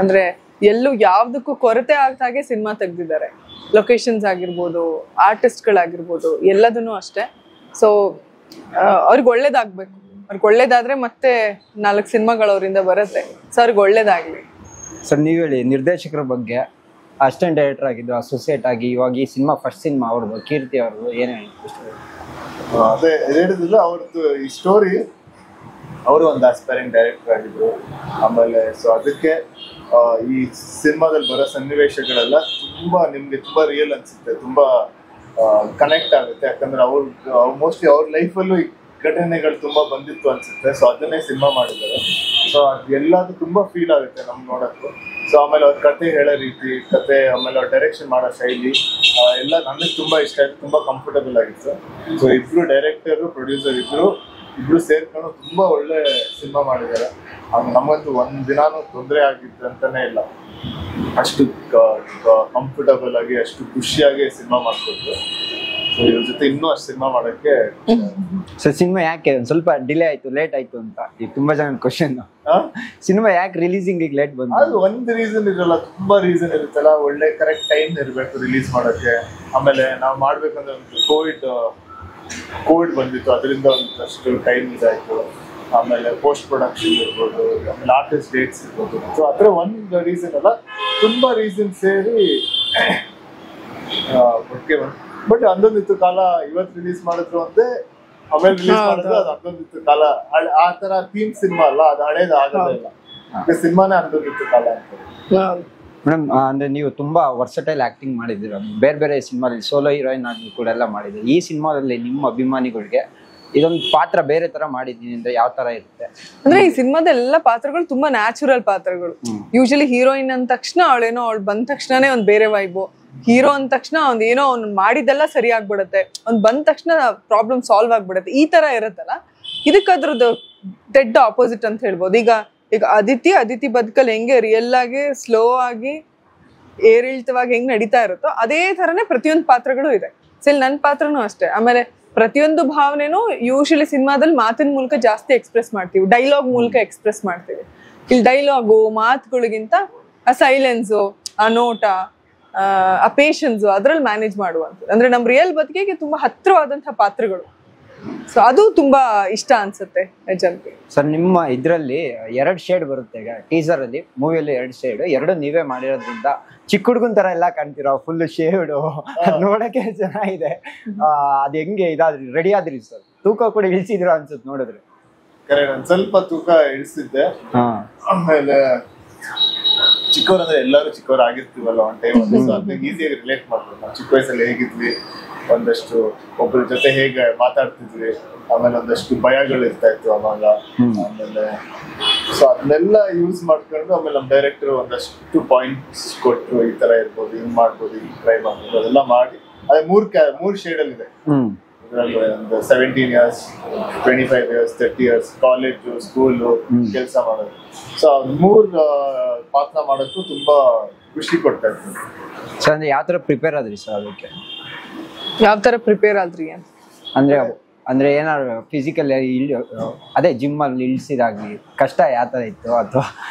ಅಂದ್ರೆ ಎಲ್ಲೂ ಯಾವ್ದಕ್ಕೂ ಕೊರತೆ ಆಗ್ದಾಗೆ ಸಿನಿಮಾ ತೆಗ್ದಿದ್ದಾರೆ. ಲೊಕೇಶನ್ಸ್ ಆಗಿರ್ಬೋದು, ಆರ್ಟಿಸ್ಟ್ಗಳಾಗಿರ್ಬೋದು, ಎಲ್ಲದನ್ನು ಅಷ್ಟೇ. ಸೊ ಅವ್ರಿಗೆ ಒಳ್ಳೇದಾಗ್ಬೇಕು. ಅವ್ರಿಗೆ ಒಳ್ಳೇದಾದ್ರೆ ಮತ್ತೆ 4 ಸಿನಿಮಾಗಳು ಅವರಿಂದ ಬರುತ್ತೆ. ಸೊ ಅವ್ರಿಗೆ ಒಳ್ಳೇದಾಗ್ಲಿ. ಸರ್ ನೀವ್ ಹೇಳಿ, ನಿರ್ದೇಶಕರ ಬಗ್ಗೆ ಅಸಿಸ್ಟೆಂಟ್ ಡೈರೆಕ್ಟರ್ ಆಗಿದ್ದು, ಅಸೋಸಿಯೇಟ್ ಆಗಿ, ಇವಾಗ ಈ ಸಿನಿಮಾ ಫಸ್ಟ್ ಸಿನಿಮಾ ಅವ್ರದ್ದು, ಕೀರ್ತಿ ಅವ್ರದ್ದು, ಏನೇನು ಅದೇ ಹೇಳಿದಿಲ್ಲ ಅವ್ರದ್ದು ಈ ಸ್ಟೋರಿ. ಅವರು ಒಂದು ಆಸ್ಪೈರಿಂಗ್ ಡೈರೆಕ್ಟರ್ ಆಗಿದ್ರು. ಆಮೇಲೆ ಸೊ ಅದಕ್ಕೆ ಈ ಸಿನಿಮಾದಲ್ಲಿ ಬರೋ ಸನ್ನಿವೇಶಗಳೆಲ್ಲ ನಿಮ್ಗೆ ತುಂಬಾ ರಿಯಲ್ ಅನ್ಸುತ್ತೆ, ತುಂಬಾ ಕನೆಕ್ಟ್ ಆಗುತ್ತೆ. ಯಾಕಂದ್ರೆ ಮೋಸ್ಟ್ಲಿ ಅವ್ರ ಲೈಫಲ್ಲೂ ಈ ಘಟನೆಗಳು ತುಂಬಾ ಬಂದಿತ್ತು ಅನ್ಸುತ್ತೆ. ಸೊ ಅದನ್ನೇ ಸಿನಿಮಾ ಮಾಡಿದ್ದಾರೆ. ಸೊ ಅದು ಎಲ್ಲದು ತುಂಬಾ ಫೀಲ್ ಆಗುತ್ತೆ ನಮ್ಗೆ ನೋಡೋಕ್ಕೂ. ಸೊ ಆಮೇಲೆ ಅವ್ರ ಕತೆ ಹೇಳೋ ರೀತಿ, ಆಮೇಲೆ ಅವ್ರ ಡೈರೆಕ್ಷನ್ ಮಾಡೋ ಶೈಲಿ ಎಲ್ಲ ನನಗೆ ತುಂಬಾ ಇಷ್ಟ ಆಯ್ತು, ತುಂಬಾ ಕಂಫರ್ಟಬಲ್ ಆಗಿತ್ತು. ಸೊ ಇಬ್ರು ಡೈರೆಕ್ಟರ್, ಪ್ರೊಡ್ಯೂಸರ್ ಇಬ್ರು ಸೇರ್ಕೊಂಡು ತುಂಬಾ ಒಳ್ಳೆ ಸಿನಿಮಾ ಮಾಡಿದ್ದಾರೆ. ನಮಗಂತೂ ಒಂದ್ ದಿನಾನು ತೊಂದರೆ ಆಗಿತ್ತು ಅಂತಾನೆ ಇಲ್ಲ, ಅಷ್ಟು ಕಂಫರ್ಟಬಲ್ ಆಗಿ, ಅಷ್ಟು ಖುಷಿಯಾಗಿ ಸಿನಿಮಾ ಮಾಡ್ಕೊಟ್ರು. ಸೊ ಇವ್ರ ಜೊತೆ ಇನ್ನೂ ಅಷ್ಟು ಸಿನಿಮಾ ಮಾಡಕ್ಕೆ. ಸೊ ಸಿನಿಮಾ ಯಾಕೆ ಒಂದ್ ಸ್ವಲ್ಪ ಡಿಲೇ ಆಯ್ತು, ಲೇಟ್ ಆಯ್ತು ಅಂತ ಈಗ ತುಂಬಾ ಜನ ಕ್ವಶನ್. ಸಿನಿಮಾ ಯಾಕೆ ರಿಲೀಸಿಂಗ್ ಈಗ ಲೇಟ್ ಬಂತು? ಅದು ಒಂದ್ ರೀಸನ್ ಇರಲ್ಲ, ತುಂಬಾ ರೀಸನ್ ಇರುತ್ತಲ್ಲ. ಒಳ್ಳೆ ಕರೆಕ್ಟ್ ಟೈಮ್ ಇರಬೇಕು ರಿಲೀಸ್ ಮಾಡಕ್ಕೆ. ಆಮೇಲೆ ನಾವು ಮಾಡ್ಬೇಕಂದ್ರೆ ಕೋವಿಡ್ ಬಂದಿತ್ತು, ಅದರಿಂದ ಒಂದಷ್ಟು ಟೈಮ್ ಇದಾಯ್ತು. ಆಮೇಲೆ ಪೋಸ್ಟ್ ಪ್ರೊಡಕ್ಷನ್ ಇರ್ಬೋದು, ಆಮೇಲೆ ಆರ್ಟಿಸ್ಟ್ ಡೇಟ್ಸ್ ಇರ್ಬೋದು. ಸೊ ಆ ಥರ ಒಂದು ರೀಸನ್ ಅಲ್ಲ, ತುಂಬಾ ರೀಸನ್ ಸೇರಿ ಬಟ್ ಅಂದೊಂದಿತ್ತು ಕಾಲ. ಇವತ್ತು ರಿಲೀಸ್ ಮಾಡಿದ್ರು ಅಂತೆ, ಆಮೇಲೆ ರಿಲೀಸ್ ಮಾಡಿದ್ರು ಅದು ಅಂದೊಂದಿತ್ತು ಕಾಲ. ಆ ತರ ಥೀಮ್ ಸಿನಿಮಾ ಅಲ್ಲ, ಅದು ಹಳೇದು ಆಗೋದಿಲ್ಲ. ಸಿನಿಮಾನೇ ಅಂದೊಂದಿತ್ತು ಕಾಲ ಅಂತ. ಮೇಡಮ್, ಅಂದ್ರೆ ನೀವು ತುಂಬಾ ವರ್ಸಟೈಲ್ ಆಕ್ಟಿಂಗ್ ಮಾಡಿದ್ದೀರ, ಬೇರೆ ಬೇರೆ ಸಿನಿಮಾದಲ್ಲಿ ಸೋಲೋ ಹೀರೋಯಿನ್ ಆಗಿ ಕೂಡ ಎಲ್ಲ ಮಾಡಿದ್ದೀರಿ. ಈ ಸಿನಿಮಾದಲ್ಲಿ ನಿಮ್ಮ ಅಭಿಮಾನಿಗಳಿಗೆ ಇದೊಂದು ಪಾತ್ರ ಬೇರೆ ತರ ಮಾಡಿದ್ದೀನಿ ಅಂದ್ರೆ ಯಾವ ತರ ಇರುತ್ತೆ? ಅಂದ್ರೆ ಈ ಸಿನಿಮಾದ ಎಲ್ಲ ಪಾತ್ರಗಳು ತುಂಬಾ ನ್ಯಾಚುರಲ್ ಪಾತ್ರಗಳು. ಯೂಶಲಿ ಹೀರೋಯಿನ್ ಅಂದ ತಕ್ಷಣ ಅವಳು ಬಂದ ತಕ್ಷಣನೇ ಒಂದ್ ಬೇರೆ ವೈಬು. ಹೀರೋ ಅಂದ ತಕ್ಷಣ ಏನೋ ಅವ್ನು ಮಾಡಿದ್ದೆಲ್ಲ ಸರಿ ಆಗ್ಬಿಡತ್ತೆ, ಅವ್ನು ಬಂದ ತಕ್ಷಣ ಪ್ರಾಬ್ಲಮ್ ಸಾಲ್ವ್ ಆಗ್ಬಿಡತ್ತೆ, ಈ ತರ ಇರತ್ತಲ್ಲ. ಇದಕ್ಕೆ ಅದ್ರದ್ದು ಡೆಡ್ ಆಪೋಸಿಟ್ ಅಂತ ಹೇಳ್ಬೋದು. ಈಗ ಅದಿತಿ ಬದುಕಲ್ಲಿ ಹೆಂಗೆ ರಿಯಲ್ ಆಗಿ ಸ್ಲೋ ಆಗಿ ಏರಿಳಿತವಾಗಿ ಹೆಂಗ್ ನಡೀತಾ ಇರುತ್ತೋ ಅದೇ ತರನೇ ಪ್ರತಿಯೊಂದು ಪಾತ್ರಗಳು ಇದೆ. ನನ್ನ ಪಾತ್ರನೂ ಅಷ್ಟೇ. ಆಮೇಲೆ ಪ್ರತಿಯೊಂದು ಭಾವನೆನೂ ಯೂಶಲಿ ಸಿನಿಮಾದಲ್ಲಿ ಮಾತಿನ ಮೂಲಕ ಜಾಸ್ತಿ ಎಕ್ಸ್ಪ್ರೆಸ್ ಮಾಡ್ತೀವಿ, ಡೈಲಾಗ್ ಮೂಲಕ ಎಕ್ಸ್ಪ್ರೆಸ್ ಮಾಡ್ತೀವಿ. ಇಲ್ಲಿ ಡೈಲಾಗು ಮಾತುಗಳಿಗಿಂತ ಆ ಸೈಲೆನ್ಸು, ಆ ನೋಟ, ಆ ಪೇಷನ್ಸು ಅದ್ರಲ್ಲಿ ಮ್ಯಾನೇಜ್ ಮಾಡುವಂಥದ್ದು. ಅಂದ್ರೆ ನಮ್ ರಿಯಲ್ ಬದುಕಿಗೆ ತುಂಬಾ ಹತ್ರವಾದಂತಹ ಪಾತ್ರಗಳು. ಸೊ ಅದು ತುಂಬಾ ಇಷ್ಟ ಅನ್ಸುತ್ತೆ ಜನಕ್ಕೆ. ಸರ್, ನಿಮ್ಮ ಇದ್ರಲ್ಲಿ 2 ಶೇಡ್ ಬರುತ್ತೆ. ಈಗ ಟೀಸರ್ ಅಲ್ಲಿ, ಮೂವಿಯಲ್ಲಿ 2 ಶೇಡ್, 2 ನೀವೇ ಮಾಡಿರೋದ್ರಿಂದ ಚಿಕ್ಕ ಹುಡುಗನ್ ತರ ಎಲ್ಲ ಕಾಣ್ತೀರಾ, ಫುಲ್ ಶೇಡು, ನೋಡಕ್ಕೆ ಚೆನ್ನಾಗಿದೆ. ಅದ್ ಹೆಂಗೆ ಇದಾದ್ರಿ, ರೆಡಿ ಆದ್ರಿ ಸರ್? ತೂಕ ಕೂಡ ಇಳಿಸಿದ್ರ ಅನ್ಸುತ್ತೆ ನೋಡಿದ್ರೆ. ಒಂದ್ ಸ್ವಲ್ಪ ತೂಕ ಇಳಿಸಿದ್ದೆ. ಆಮೇಲೆ ಚಿಕ್ಕವ್ರಂದ್ರೆ ಎಲ್ಲರೂ ಚಿಕ್ಕವ್ರು ಆಗಿರ್ತೀವಲ್ಲ ಒಂದ್ ಟೈಮ್, ಅದನ್ನ ಈಸಿಯಾಗಿ ರಿಲೇಟ್ ಮಾಡ್ಬೋದು. ನಾವು ಚಿಕ್ಕ ವಯಸ್ಸಲ್ಲಿ ಹೇಗಿದ್ವಿ, ಒಂದಷ್ಟು ಒಬ್ಬರ ಜೊತೆ ಹೇಗೆ ಮಾತಾಡ್ತಿದ್ವಿ, ಆಮೇಲೆ ಒಂದಷ್ಟು ಭಯಗಳು ಇರ್ತಾ ಇತ್ತು ಅವಾಗ. ಆಮೇಲೆ ಸೊ ಅದನ್ನೆಲ್ಲ ಯೂಸ್ ಮಾಡ್ಕೊಂಡು ಆಮೇಲೆ ನಮ್ಮ ಡೈರೆಕ್ಟರ್ ಒಂದಷ್ಟು ಪಾಯಿಂಟ್ಸ್ ಕೊಟ್ಟರು, ಈ ತರ ಇರ್ಬೋದು, ಹಿಂಗ್ ಮಾಡ್ಬೋದು, ಹಿಂಗ್ ಟ್ರೈ ಮಾಡ್ಬೋದು, ಅದೆಲ್ಲ ಮಾಡಿ. ಅದೇ 3 ಶೇಡ್ ಅಲ್ಲಿ ಇದೆ. ಇದರಲ್ಲಿ ಒಂದು 17 years, 25 years, 30 years, college, school, ಕೆಲಸ ಮಾಡೋದು. ಸೊ 3 ಪಾತ್ರ ಮಾಡೋಕ್ಕೂ ತುಂಬಾ ಖುಷಿ ಕೊಡ್ತಾ ಇತ್ತು. ಸರ್, ಅಂದ್ರೆ ಯಾವ ತರ ಪ್ರಿಪೇರ್ ಆದ್ರಿ ಸರ್ ಅದಕ್ಕೆ? ಯಾವ ತರ ಪ್ರಿಪೇರ್ ಆದ್ರಿ ಅಂದ್ರೆ ಏನಾದ್ರು ಫಿಸಿಕಲ್ ಅದೇ ಜಿಮ್ ಅಲ್ಲಿ ಇಳಿಸಿದಾಗ್ಲಿ ಕಷ್ಟ ಯಾವ ತರ ಇತ್ತು, ಅಥವಾ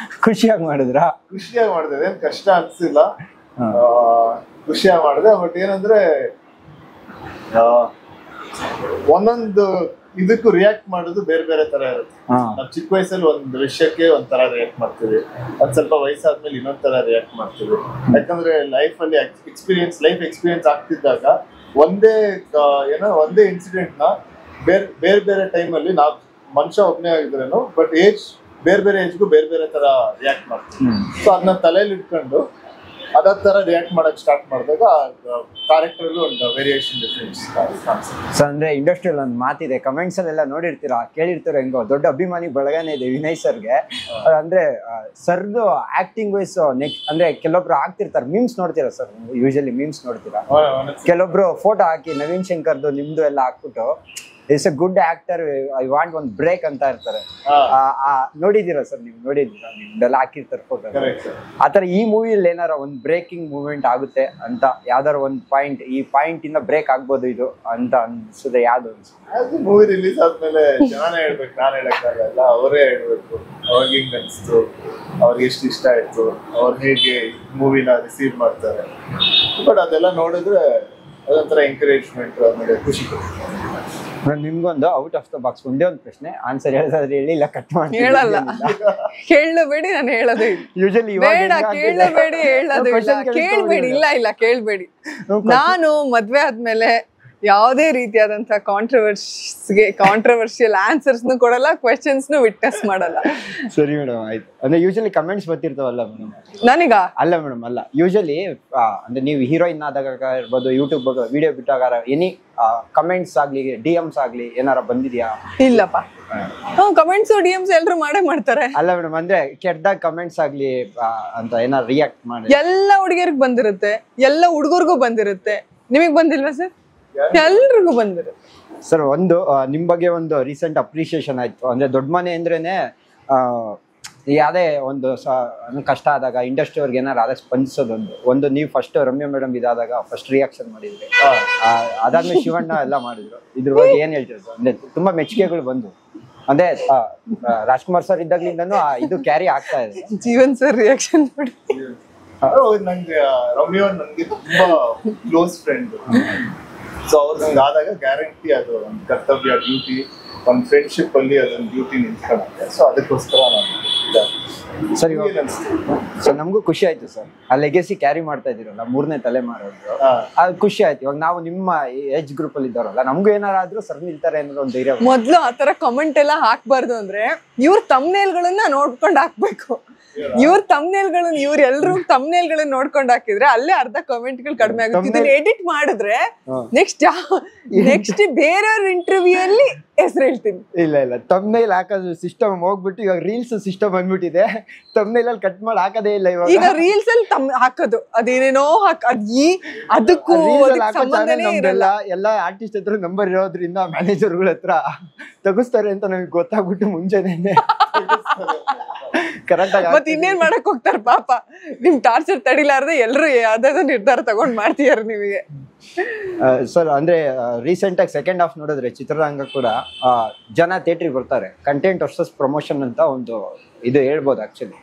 ಖುಷಿಯಾಗಿ ಮಾಡಿದ್ರ? ಖುಷಿಯಾಗಿ ಮಾಡಿದೆ, ಏನ್ ಕಷ್ಟ ಅನ್ಸಿಲ್ಲ, ಖುಷಿಯಾಗಿ ಮಾಡಿದೆ. ಬಟ್ ಏನಂದ್ರೆ ಒಂದೊಂದು ಇದಕ್ಕೂ ರಿಯಾಕ್ಟ್ ಮಾಡೋದು ಬೇರೆ ಬೇರೆ ತರ ಇರುತ್ತೆ. ನಾವು ಚಿಕ್ಕ ವಯಸ್ಸಲ್ಲಿ ಒಂದು ವಿಷಯಕ್ಕೆ ಒಂಥರ ರಿಯಾಕ್ಟ್ ಮಾಡ್ತೀವಿ, ಒಂದ್ ಸ್ವಲ್ಪ ವಯಸ್ಸಾದ್ಮೇಲೆ ಇನ್ನೊಂದ್ ತರ ರಿಯಾಕ್ಟ್ ಮಾಡ್ತೀವಿ. ಯಾಕಂದ್ರೆ ಲೈಫ್ ಎಕ್ಸ್ಪೀರಿಯನ್ಸ್ ಆಗ್ತಿದ್ದಾಗ ಒಂದೇ ಇನ್ಸಿಡೆಂಟ್ ನ ಬೇರೆ ಬೇರೆ ಟೈಮ್ ಅಲ್ಲಿ ನಾವು ಮನುಷ್ಯ ಒಬ್ಬನೇ ಆಗಿದ್ರೇನು, ಬಟ್ ಬೇರೆ ಏಜ್ಗೂ ಬೇರೆ ತರ ರಿಯಾಕ್ಟ್ ಮಾಡ್ತೀವಿ. ಸೊ ಅದನ್ನ ತಲೆಯಲ್ಲಿ ಇಟ್ಕೊಂಡು ಅದೇ ತರ ರಿಯಾಕ್ಟ್ ಮಾಡಕ್ ಸ್ಟಾರ್ಟ್ ಮಾಡಿದಾಗ ಕ್ಯಾರೆಕ್ಟರ್ ಅಲ್ಲೂ ಒಂದು ವೇರಿಯೇಷನ್ ಡಿಫ್ರೆನ್ಸ್ ಕಾಣಿಸುತ್ತೆ. ಸೊ ಅಂದ್ರೆ ಇಂಡಸ್ಟ್ರಿಯಲ್ ಒಂದು ಮಾತಿದೆ, ಕಮೆಂಟ್ಸ್ ಅಲ್ಲೆಲ್ಲ ನೋಡಿರ್ತೀರಾ, ಕೇಳಿರ್ತೀರ, ಹೆಂಗೋ ದೊಡ್ಡ ಅಭಿಮಾನಿ ಬಳಗನೇ ಇದೆ ವಿನಯ್ ಸರ್ಗೆ. ಅಂದ್ರೆ ಸರ್ದು ಆಕ್ಟಿಂಗ್ ವೈಸ್ ನೆಕ್ಸ್ಟ್ ಅಂದ್ರೆ ಕೆಲವೊಬ್ರು ಆಗ್ತಿರ್ತಾರೆ, ಮೀಮ್ಸ್ ನೋಡ್ತೀರಾ ಸರ್? ಯೂಶಲಿ ಮೀಮ್ಸ್ ನೋಡ್ತೀರಾ? ಕೆಲವೊಬ್ರು ಫೋಟೋ ಹಾಕಿ ನವೀನ್ ಶಂಕರ್ದು ನಿಮ್ದು ಎಲ್ಲ ಹಾಕ್ಬಿಟ್ಟು is A good actor, I want ಒಂದ್ ಬ್ರೇಕ್ ಅಂತ ಇರ್ತಾರೆ. ನೋಡಿದೀರಾ ಸರ್? ನೀವು ನೋಡಿದೀರಾ? ನಿಮ್ದೆಲ್ಲ ಹಾಕಿರ್ತಾರೆ ಫೋಟೋ. ಆತರ ಈ ಮೂವಿಯಲ್ಲಿ ಏನಾರ ಒಂದ್ ಬ್ರೇಕಿಂಗ್ ಮೂವ್ಮೆಂಟ್ ಆಗುತ್ತೆ ಅಂತ ಯಾವ್ದಾರ ಒಂದ್ ಪಾಯಿಂಟ್, ಈ ಪಾಯಿಂಟ್ ಇಂದ ಬ್ರೇಕ್ ಆಗ್ಬೋದು ಇದು ಅಂತ ಅನ್ಸುತ್ತೆ, ಯಾವ್ದು ಅನ್ಸುತ್ತೆ? ಅದು ಮೂವಿ ರಿಲೀಸ್ ಆದ್ಮೇಲೆ ಜನ ಹೇಳ್ಬೇಕು, ನಾನು ಹೇಳಕ್ಕಾಗಲ್ಲ, ಅವರೇ ಹೇಳ್ಬೇಕು ಅವ್ರಿಗೆ ಹೆಂಗ್ ಅನ್ಸ್ತು, ಅವ್ರಿಗೆ ಎಷ್ಟು ಇಷ್ಟ ಆಯ್ತು, ಅವ್ರು ಹೇಗೆ ಮೂವಿನ ರಿಸೀವ್ ಮಾಡ್ತಾರೆ. ಬಟ್ ಅದೆಲ್ಲ ನೋಡಿದ್ರೆ ಅದೊಂಥರ ಎಂಕರೇಜ್ಮೆಂಟ್, ಆಮೇಲೆ ಖುಷಿ. ನಿಮ್ಗೊಂದು ಔಟ್ ಆಫ್ ದ ಬಾಕ್ಸ್ ಒಂದೇ ಒಂದು ಪ್ರಶ್ನೆ, ಆನ್ಸರ್ ಹೇಳೋದಾದ್ರೆ ಹೇಳಿ, ಇಲ್ಲ ಕಟ್ ಮಾಡಿ. ಹೇಳಲ್ಲ, ಕೇಳಬೇಡಿ, ನಾನು ಹೇಳೋದೇ ಇಲ್ಲ. ಯೂಶಲಿ ಬೇಡ, ಕೇಳಬೇಡಿ, ಹೇಳೋದು ಇಲ್ಲ, ಕೇಳ್ಬೇಡಿ, ಇಲ್ಲ ಕೇಳ್ಬೇಡಿ. ನಾನು ಮದ್ವೆ ಆದ್ಮೇಲೆ ಯಾವುದೇ ರೀತಿಯಾದಂತ ಕಾಂಟ್ರವರ್ಷಿಯಲ್ ಆನ್ಸರ್ಸ್ ಕೊಡಲ್ಲ, ಕ್ವೆಶನ್ಸ್ ವಿಟ್ನೆಸ್ ಮಾಡಲ್ಲ. ಸರಿ ಮೇಡಮ್, ಆಯ್ತು. ಅಂದ್ರೆ ಯೂಶಲಿ ಕಮೆಂಟ್ಸ್ ಬರ್ತಿರ್ತಾವಲ್ಲ ಮೇಡಮ್, ನನಗ ಅಲ್ಲ ಮೇಡಮ್, ಅಲ್ಲ ಯೂಶಲಿ ಅಂದ್ರೆ ನೀವು ಹೀರೋಯಿನ್ ಆದಾಗ ಇರ್ಬೋದು, ಯೂಟ್ಯೂಬ್ ವಿಡಿಯೋ ಬಿಟ್ಟಾಗ ಎನಿ ಕಮೆಂಟ್ಸ್ ಆಗ್ಲಿ DMs ಆಗ್ಲಿ ಏನಾರ ಬಂದಿದ್ಯಾ? ಇಲ್ಲಪ್ಪ. ಕಮೆಂಟ್ಸ್ DMs ಎಲ್ರು ಮಾಡೇ ಮಾಡ್ತಾರೆ. ಅಲ್ಲ ಮೇಡಮ್, ಅಂದ್ರೆ ಕೆಟ್ಟದಾಗ ಕಮೆಂಟ್ಸ್ ಆಗ್ಲಿ ಅಂತ ಏನಾರ ರಿಯಾಕ್ಟ್ ಮಾಡಿ? ಎಲ್ಲ ಹುಡುಗಿಯರ್ಗ್ ಬಂದಿರುತ್ತೆ, ಎಲ್ಲ ಹುಡುಗರ್ಗೂ ಬಂದಿರುತ್ತೆ. ನಿಮಗ್ ಬಂದಿಲ್ವಾ ಸರ್? ಎಲ್ರಿಗೂ ಬಂದಿರುತ್ತೆ ಸರ್. ಒಂದು ನಿಮ್ ಬಗ್ಗೆ ಒಂದು ರೀಸೆಂಟ್ ಅಪ್ರಿಸಿಯೇಷನ್ ಆಯ್ತು. ಅಂದ್ರೆ ದೊಡ್ಡ ಮನೆ ಅಂದ್ರೇನೆ ಯಾವ್ದೇ ಒಂದು ಕಷ್ಟ ಆದಾಗ ಇಂಡಸ್ಟ್ರಿ ಅವ್ರಿಗೆ ಏನಾರು ಅದೇ ಸ್ಪಂದಿಸೋದೊಂದು ನೀವು ಫಸ್ಟ್ ರಮ್ಯಾ ಮೇಡಮ್ ಇದಾದಾಗ ಫಸ್ಟ್ ರಿಯಾಕ್ಷನ್ ಮಾಡಿದ್ರಿ, ಅದಾದ್ಮೇಲೆ ಶಿವಣ್ಣ ಎಲ್ಲ ಮಾಡಿದ್ರು. ಇದ್ರ ಬಗ್ಗೆ ಏನ್ ಹೇಳ್ತೀರಿ ಸರ್? ಅಂದ್ರೆ ತುಂಬಾ ಮೆಚ್ಚುಗೆಗಳು ಬಂದು, ಅಂದ್ರೆ ರಾಜ್ಕುಮಾರ್ ಸರ್ ಇದ್ದಾಗ್ಲಿಂದನೂ ಇದು ಕ್ಯಾರಿ ಆಗ್ತಾ ಇದೆ. ಜೀವನ್ ಸರ್ ರಿಯಾಕ್ಷನ್ ನೋಡಿ. ನಂಗೆ ರಮ್ಯಾ ನನ್ಗೆ ತುಂಬಾ ಕ್ಲೋಸ್ ಫ್ರೆಂಡ್. ಸೊ ಅವ್ರು ನಂಗೆ ಆದಾಗ ಗ್ಯಾರಂಟಿ ಅದು ಒಂದು ಕರ್ತವ್ಯ, ಡ್ಯೂಟಿ, ಒಂದು ಫ್ರೆಂಡ್ಶಿಪ್ ಅಲ್ಲಿ ಅದೊಂದು ಡ್ಯೂಟಿ ನಿಂತ್ಕೊಳ್ಳುತ್ತೆ. ಸೊ ಅದಕ್ಕೋಸ್ಕರ ನಾನು ಸರ್ ಇವಾಗ ಸರ್ ನಮಗೂ ಖುಷಿ ಆಯ್ತು ಸರ್, ಆ ಲೆಗೆಸಿ ಕ್ಯಾರಿ ಮಾಡ್ತಾ ಇದೀರಲ್ಲ, 3ನೇ ತಲೆಮಾರೋದು, ಅದು ಖುಷಿ ಆಯ್ತು. ಇವಾಗ ನಾವು ನಿಮ್ಮ ಏಜ್ ಗ್ರೂಪ್ ಅಲ್ಲಿ ಇದ್ದಾರಲ್ಲ, ನಮಗೂ ಏನಾರಾದ್ರೂ ಸರ್ ನಿಲ್ತಾರೆ ಅನ್ನೋದು ಒಂದು ಧೈರ್ಯ. ಮೊದ್ಲು ಆತರ ಕಮೆಂಟ್ ಎಲ್ಲ ಹಾಕ್ಬಾರ್ದು, ಅಂದ್ರೆ ಇವ್ರ ತಮ್ನೇಲ್ಗಳನ್ನ ನೋಡ್ಕೊಂಡ್ ಹಾಕ್ಬೇಕು. ಇವ್ರ ತಮ್ನೇಲ್ಗಳನ್ನ ಎಲ್ರು ತಮ್ನೇಲ್ಗಳನ್ನ ನೋಡ್ಕೊಂಡ್ ಹಾಕಿದ್ರೆ ಅಲ್ಲೇ ಅರ್ಧ ಕಮೆಂಟ್ ಗಳು ಕಡಿಮೆ ಆಗುತ್ತೆ. ಇದನ್ನ ಎಡಿಟ್ ಮಾಡಿದ್ರೆ ನೆಕ್ಸ್ಟ್ ಬೇರೆಯವ್ರ ಇಂಟರ್ವ್ಯೂ ಅಲ್ಲಿ ಹೆಸರು ಹೇಳ್ತೀನಿ. ಇಲ್ಲ ತಮ್ನೇಲ್ ಹಾಕೋದು ಸಿಸ್ಟಮ್ ಹೋಗ್ಬಿಟ್ಟು ಇವಾಗ ರೀಲ್ಸ್ ಸಿಸ್ಟಮ್ ಬಂದ್ಬಿಟ್ಟಿದೆ. ತಮ್ನೇಲ್ ಅಲ್ಲಿ ಕಟ್ ಮಾಡಿ ಹಾಕೋದೇ ಇಲ್ಲ ಈಗ ರೀಲ್ಸ್ ಅಲ್ಲಿ ಹಾಕೋದು ಅದೇನೇನೋ ಅದಕ್ಕೂ ಎಲ್ಲ ಆರ್ಟಿಸ್ಟ್ ಹತ್ರ ನಂಬರ್ ಇರೋದ್ರಿಂದ ಮ್ಯಾನೇಜರ್ಗಳ ಹತ್ರ ತಗಸ್ತಾರೆ ಅಂತ ನಮಗೆ ಗೊತ್ತಾಗ್ಬಿಟ್ಟು ಮುಂಚೆನೆ ಕರೆಕ್ಟ್ ಆಗಿ. ಮತ್ತೆ ಇನ್ನೇನ್ ಮಾಡಕ್ ಹೋಗ್ತಾರ ಪಾಪ, ನಿಮ್ ಟಾರ್ಚರ್ ತಡಿಲಾರ್ದೆ ಎಲ್ರು ಯಾವ್ದಾದ್ರು ನಿರ್ಧಾರ ತಗೊಂಡ್ ಮಾಡ್ತೀಯಾರ ನಿಮಗೆ. ಸರ್ ಅಂದ್ರೆ ರೀಸೆಂಟ್ ಆಗಿ ಸೆಕೆಂಡ್ ಹಾಫ್ ನೋಡಿದ್ರೆ ಚಿತ್ರರಂಗ ಕೂಡ ಜನ ಥಿಯೇಟ್ರಿಗೆ ಬರ್ತಾರೆ. ಕಂಟೆಂಟ್ ವರ್ಸಸ್ ಪ್ರಮೋಷನ್ ಅಂತ ಒಂದು ಇದು ಹೇಳ್ಬೋದು ಆಕ್ಚುಲಿ.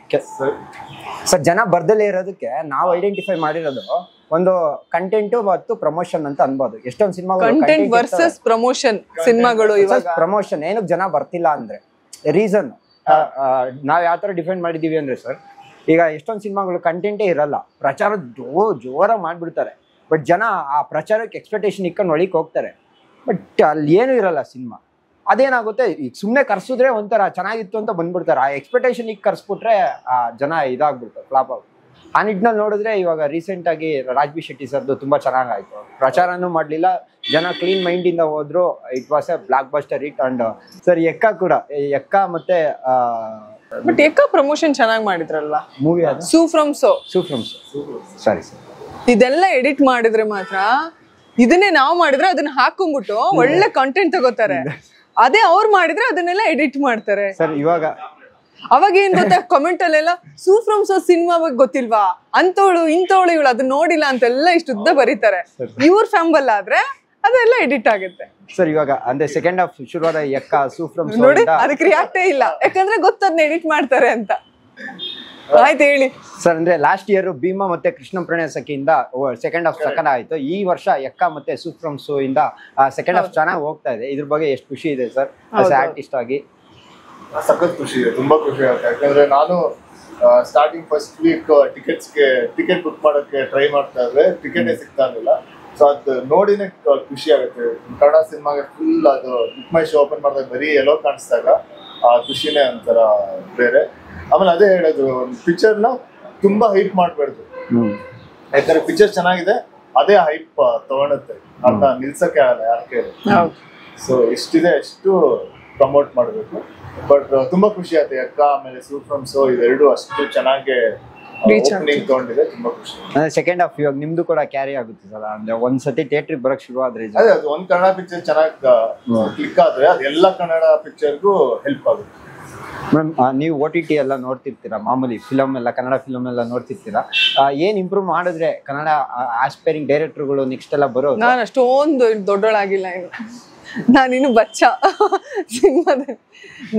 ಸರ್ ಜನ ಬರ್ದಲ್ಲೇ ಇರೋದಕ್ಕೆ ನಾವು ಐಡೆಂಟಿಫೈ ಮಾಡಿರೋದು ಒಂದು ಕಂಟೆಂಟ್ ಮತ್ತು ಪ್ರಮೋಷನ್ ಅಂತ ಅನ್ಬೋದು. ಎಷ್ಟೊಂದು ಸಿನಿಮಾಗಳು ಕಂಟೆಂಟ್ ವರ್ಸಸ್ ಪ್ರಮೋಷನ್ ಸಿನಿಮಾಗಳು, ಇವಾಗ ಪ್ರಮೋಷನ್ ಏನಕ್ಕೆ ಜನ ಬರ್ತಿಲ್ಲ ಅಂದ್ರೆ ರೀಸನ್ ನಾವ್ ಯಾವ ತರ ಡಿಫೈನ್ ಮಾಡಿದೀವಿ ಅಂದ್ರೆ ಸರ್, ಈಗ ಎಷ್ಟೊಂದು ಸಿನಿಮಾಗಳು ಕಂಟೆಂಟೇ ಇರಲ್ಲ, ಪ್ರಚಾರ ಜೋರಾಗಿ ಮಾಡ್ಬಿಡ್ತಾರೆ. ಬಟ್ ಜನ ಆ ಪ್ರಚಾರಕ್ಕೆ ಎಕ್ಸ್ಪೆಕ್ಟೇಷನ್ ಇಟ್ಕೊಂಡು ಒಳಗೆ ಹೋಗ್ತಾರೆ, ಬಟ್ ಅಲ್ಲಿ ಏನೂ ಇರಲ್ಲ ಸಿನಿಮಾ. ಅದೇನಾಗುತ್ತೆ, ಈಗ ಸುಮ್ಮನೆ ಕರ್ಸಿದ್ರೆ ಒಂಥರ ಚೆನ್ನಾಗಿತ್ತು ಅಂತ ಬಂದ್ಬಿಡ್ತಾರೆ. ಆ ಎಕ್ಸ್ಪೆಕ್ಟೇಷನ್ ಈಗ ಕರ್ಸ್ಬಿಟ್ರೆ ಆ ಜನ ಇದಾಗ್ಬಿಡ್ತಾರೆ, ಫ್ಲಾಪ್ ಆಗುತ್ತೆ. ಆ ನಿಟ್ಟಿನಲ್ಲಿ ನೋಡಿದ್ರೆ ಇವಾಗ ರೀಸೆಂಟ್ ಆಗಿ ರಾಜ್ಬಿ ಶೆಟ್ಟಿ ಸರ್ದು ತುಂಬಾ ಚೆನ್ನಾಗಾಯ್ತು, ಪ್ರಚಾರನೂ ಮಾಡ್ಲಿಲ್ಲ, ಜನ ಕ್ಲೀನ್ ಮೈಂಡ್ ಇಂದ ಹೋದ್ರು. It was a blockbuster hit. And sir Ekka ಕೂಡ, ಎಕ್ಕ ಮತ್ತೆ ಬಟ್ ಎಕ್ಕ ಪ್ರಮೋಷನ್ ಚೆನ್ನಾಗಿ ಮಾಡಿದ್ರಲ್ಲ ಮೂವಿ, ಅದು ಸೂ ಫ್ರಮ್ ಸೋ ಸಾರಿ ಸರ್, ಇದೆಲ್ಲ ಎಡಿಟ್ ಮಾಡಿದ್ರೆ ಮಾತ್ರ, ಇದನ್ನೇ ನಾವು ಮಾಡಿದ್ರೆ ಅದನ್ನ ಹಾಕೊಂಡ್ಬಿಟ್ಟು ಒಳ್ಳೆ ಕಂಟೆಂಟ್ ತಗೋತಾರೆ. ಅದೇ ಅವ್ರು ಮಾಡಿದ್ರೆ ಅದನ್ನೆಲ್ಲ ಎಡಿಟ್ ಮಾಡ್ತಾರೆ. ಸರ್ ಇವಾಗ ಅವಾಗ ಏನ್ ಗೊತ್ತಾ, ಕಮೆಂಟ್ ಅಲ್ಲೆಲ್ಲ ಸೂ ಫ್ರಮ್ ಸೋ ಸಿನಿಮಾ ಬಗ್ಗೆ ಗೊತ್ತಿಲ್ವಾ, ಅಂತವಳು ಇಂತವಳು ಇವಳು ಅದನ್ನ ನೋಡಿಲ್ಲ ಅಂತೆಲ್ಲ ಇಷ್ಟು ಉದ್ದ ಬರೀತಾರೆ. ಇವ್ರ ಫ್ಯಾಂಬಲ್ ಆದ್ರೆ ಅದೆಲ್ಲ ಎಡಿಟ್ ಆಗುತ್ತೆ. ಸರ್ ಇವಾಗ ಅಂದ್ರೆ ಸೆಕೆಂಡ್ ಹಾಫ್ ಶುರುವಾದ ಎಕ್ಕ ಸೂ ಫ್ರಮ್ ಸೋ ನೋಡಿ, ಅದಕ್ಕೆ ರಿಯಾಕ್ಟೇ ಇಲ್ಲ, ಯಾಕಂದ್ರೆ ಗೊತ್ತದ್ನ ಎಡಿಟ್ ಮಾಡ್ತಾರೆ ಅಂತ. ಆಯ್ತು ಹೇಳಿ ಸರ್. ಅಂದ್ರೆ ಲಾಸ್ಟ್ ಇಯರ್ ಭೀಮಾ ಮತ್ತೆ ಕೃಷ್ಣ ಪ್ರಣಯ ಸಖಿಯಿಂದ ಸೆಕೆಂಡ್ ಹಾಫ್ ಸಖನ್ ಆಯ್ತು. ಈ ವರ್ಷ ಎಕ್ಕ ಮತ್ತೆ ಸೂ ಫ್ರಮ್ ಸೋ ಇಂದ ಸೆಕೆಂಡ್ ಹಾಫ್ ಚೆನ್ನಾಗಿ ಹೋಗ್ತಾ ಇದೆ. ಇದ್ರ ಬಗ್ಗೆ ಎಷ್ಟು ಖುಷಿ ಇದೆ ಸರ್ ಆರ್ಟಿಸ್ಟ್ ಆಗಿ? ಸಖತ್ ಖುಷಿ ಇದೆ, ತುಂಬಾ ಖುಷಿ ಆಗುತ್ತೆ. ಯಾಕಂದ್ರೆ ನಾನು starting first week ticket book ಮಾಡೋಕ್ಕೆ ಟ್ರೈ ಮಾಡ್ತಾ ಇದ್ರೆ ಟಿಕೆಟೇ ಸಿಗ್ತಾ ಇರಲಿಲ್ಲ. ಸೊ ಅದು ನೋಡಿನೇ ಖುಷಿ ಆಗುತ್ತೆ. ಕನ್ನಡ ಸಿನಿಮಾಗೆ ಫುಲ್ ಅದು ಬುಕ್ ಮೈ ಶೋ ಓಪನ್ ಮಾಡಿದಾಗ ಬರೀ ಎಲ್ಲೋ ಕಾಣಿಸ್ದಾಗ ಆ ಖುಷಿನೇ ಒಂಥರ ಬೇರೆ. ಆಮೇಲೆ ಅದೇ ಹೇಳೋದು, ಪಿಕ್ಚರ್ನ ತುಂಬಾ ಹೈಪ್ ಮಾಡಬಾರ್ದು, ಯಾಕಂದ್ರೆ ಪಿಕ್ಚರ್ ಚೆನ್ನಾಗಿದೆ, ಅದೇ ಹೈಪ್ ತಗೊಳುತ್ತೆ, ಅಂತ ನಿಲ್ಸಕ್ಕೆ ಆಗಲ್ಲ ಯಾರ ಕೈಲಿ. ಸೊ ಎಷ್ಟಿದೆ ಅಷ್ಟು ಪ್ರಮೋಟ್ ಮಾಡಬೇಕು. ಬಟ್ ತುಂಬಾ ಖುಷಿ ಆಯ್ತು, ಅಕ್ಕ ಆಮೇಲೆ ಸೂ ಫ್ರಮ್ ಸೋ ಇವೆರಡು ಅಷ್ಟು ಚೆನ್ನಾಗಿ ಓಪನಿಂಗ್ ತಗೊಂಡಿದೆ, ತುಂಬಾ ಖುಷಿ. ಅಂದ್ರೆ ಸೆಕೆಂಡ್ ಹಾಫ್ ಇವಾಗ ನಿಮ್ದು ಕೂಡ ಕ್ಯಾರಿ ಆಗುತ್ತೆ ಸರ್. ಅಂದ್ರೆ ಒಂದ್ಸತಿ ಥಿಯೇಟರ್ ಬರಕ್ ಶುರು ಆದ್ರೆ ಅದೇ ಅದು ಒಂದ್ ಕನ್ನಡ ಪಿಕ್ಚರ್ ಚೆನ್ನಾಗಿ ಕ್ಲಿಕ್ ಆದ್ರೆ ಅದು ಎಲ್ಲ ಕನ್ನಡ ಪಿಕ್ಚರ್ಗೂ ಹೆಲ್ಪ್ ಆಗುತ್ತೆ. ಮೇಡಮ್ ನೀವು OTT ಎಲ್ಲ ನೋಡ್ತಿರ್ತೀರಾ, ಮಾಮೂಲಿ ಫಿಲಮ್ ಎಲ್ಲ ಕನ್ನಡ ಫಿಲಮ್ ಎಲ್ಲ ನೋಡ್ತಿರ್ತೀರಾ, ಏನ್ ಇಂಪ್ರೂವ್ ಮಾಡಿದ್ರೆ ಕನ್ನಡ ಆಸ್ಪೈರಿಂಗ್ ಡೈರೆಕ್ಟರ್ಗಳು ನೆಕ್ಸ್ಟ್ ಎಲ್ಲ ಬರೋದು? ನಾನು ಅಷ್ಟೊಂದು ದೊಡ್ಡೋಳಾಗಿಲ್ಲ ಇನ್ನು, ನಾನಿನ್ನು ಬಚ್ಚ ಸಿನಿಮಾದಲ್ಲಿ.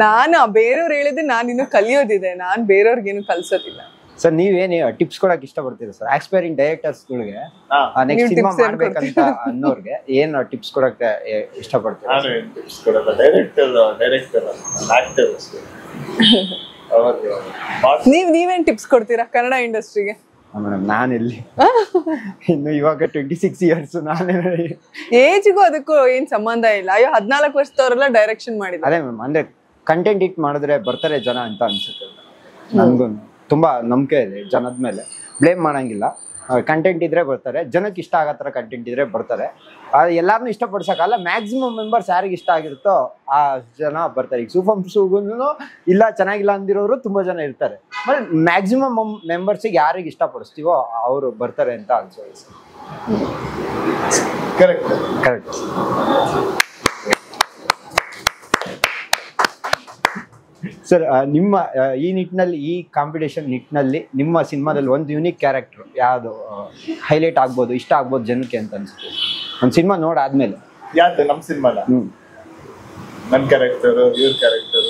ನಾನು ಬೇರೆಯವ್ರು ಹೇಳಿದ್ರೆ ನಾನಿನ್ನು ಕಲಿಯೋದಿದೆ, ನಾನು ಬೇರೆಯವ್ರಿಗೇನು ಕಲ್ಸೋದಿಲ್ಲ. ಸರ್ ನೀವೇನು ಟಿಪ್ಸ್ ಕೊಡಕ್ ಇಷ್ಟಪಡ್ತೀರಾ ಸರ್ ಆಕ್ಸ್ಪೈರಿಂಗ್ ಡೈರೆಕ್ಟರ್ಸ್ಗಳಿಗೆ ನೆಕ್ಸ್ಟ್ ನೀವು ಸಿನಿಮಾ tips ಏನ್ ಮಾಡ್ಬೇಕಂತ ಅನ್ನೋರ್ಗೆ ಏನ್ ಟಿಪ್ಸ್ ಕೊಡಕ್ಕೆ ಇಷ್ಟಪಡ್ತೀರಾ? ನಾನು ಟಿಪ್ಸ್ ಕೊಡಲ್ಲ, ಡೈರೆಕ್ಟರ್ ಆಕ್ಟರ್ ಅಷ್ಟೇ. ನೀವೇನ್ ಟಿಪ್ಸ್ ಕೊಡ್ತೀರಾ ಕನ್ನಡ ಇಂಡಸ್ಟ್ರಿಗೆ? ಮೇಡಮ್ ನಾನೆಲ್ಲಿ ಇನ್ನು ಇವಾಗ 26 ಇಯರ್ಸ್ ನಾನೇ ಏಜ್ಗೂ ಅದಕ್ಕೂ ಏನ್ ಸಂಬಂಧ ಇಲ್ಲ. ಅಯ್ಯೋ 14 ವರ್ಷದವರೆಲ್ಲ ಡೈರೆಕ್ಷನ್ ಮಾಡಿದ್ರು. ಅದೇ ಮ್ಯಾಮ್ ಅಂದ್ರೆ ಕಂಟೆಂಟ್ ಇಟ್ ಮಾಡಿದ್ರೆ ಬರ್ತಾರೆ ಜನ ಅಂತ ಅನ್ಸುತ್ತೆ. ನನ್ಗೂ ತುಂಬಾ ನಂಬಿಕೆ ಇದೆ ಜನದ ಮೇಲೆ, ಬ್ಲೇಮ್ ಮಾಡಂಗಿಲ್ಲ. ಕಂಟೆಂಟ್ ಇದ್ರೆ ಬರ್ತಾರೆ, ಜನಕ್ಕೆ ಇಷ್ಟ ಆಗೋ ಥರ ಕಂಟೆಂಟ್ ಇದ್ರೆ ಬರ್ತಾರೆ. ಎಲ್ಲಾರನ್ನೂ ಇಷ್ಟಪಡ್ಸಕ್ಕಲ್ಲ, ಮ್ಯಾಕ್ಸಿಮಮ್ ಮೆಂಬರ್ಸ್ ಯಾರಿಗೆ ಇಷ್ಟ ಆಗಿರುತ್ತೋ ಆ ಜನ ಬರ್ತಾರೆ. ಈಗ ಸೂಫಮ್ ಸೂಗುನು ಇಲ್ಲ ಚೆನ್ನಾಗಿಲ್ಲ ಅಂದಿರೋರು ತುಂಬಾ ಜನ ಇರ್ತಾರೆ. ಬಟ್ ಮ್ಯಾಕ್ಸಿಮಮ್ ಮೆಂಬರ್ಸಿಗೆ ಯಾರಿಗೆ ಇಷ್ಟಪಡಿಸ್ತೀವೋ ಅವರು ಬರ್ತಾರೆ ಅಂತ ಅನ್ಸೋದು. Correct correct. ಸರ್ ನಿಮ್ಮ ಈ ನಿಟ್ಟಿನಲ್ಲಿ, ಈ ಕಾಂಪಿಟೇಷನ್ ನಿಟ್ಟಿನಲ್ಲಿ ನಿಮ್ಮ ಸಿನಿಮಾದಲ್ಲಿ ಒಂದು ಯೂನಿಕ್ ಕ್ಯಾರೆಕ್ಟರ್ ಯಾವುದು ಹೈಲೈಟ್ ಆಗ್ಬೋದು, ಇಷ್ಟ ಆಗ್ಬೋದು ಜನಕ್ಕೆ ಅಂತ ಅನ್ಸುತ್ತೆ ಒಂದು ಸಿನಿಮಾ ನೋಡಾದ್ಮೇಲೆ? ಯಾವ್ದು ನಮ್ಮ ಸಿನಿಮಾನ? ನನ್ನ ಕ್ಯಾರೆಕ್ಟರ್, ಇವ್ರ ಕ್ಯಾರೆಕ್ಟರ್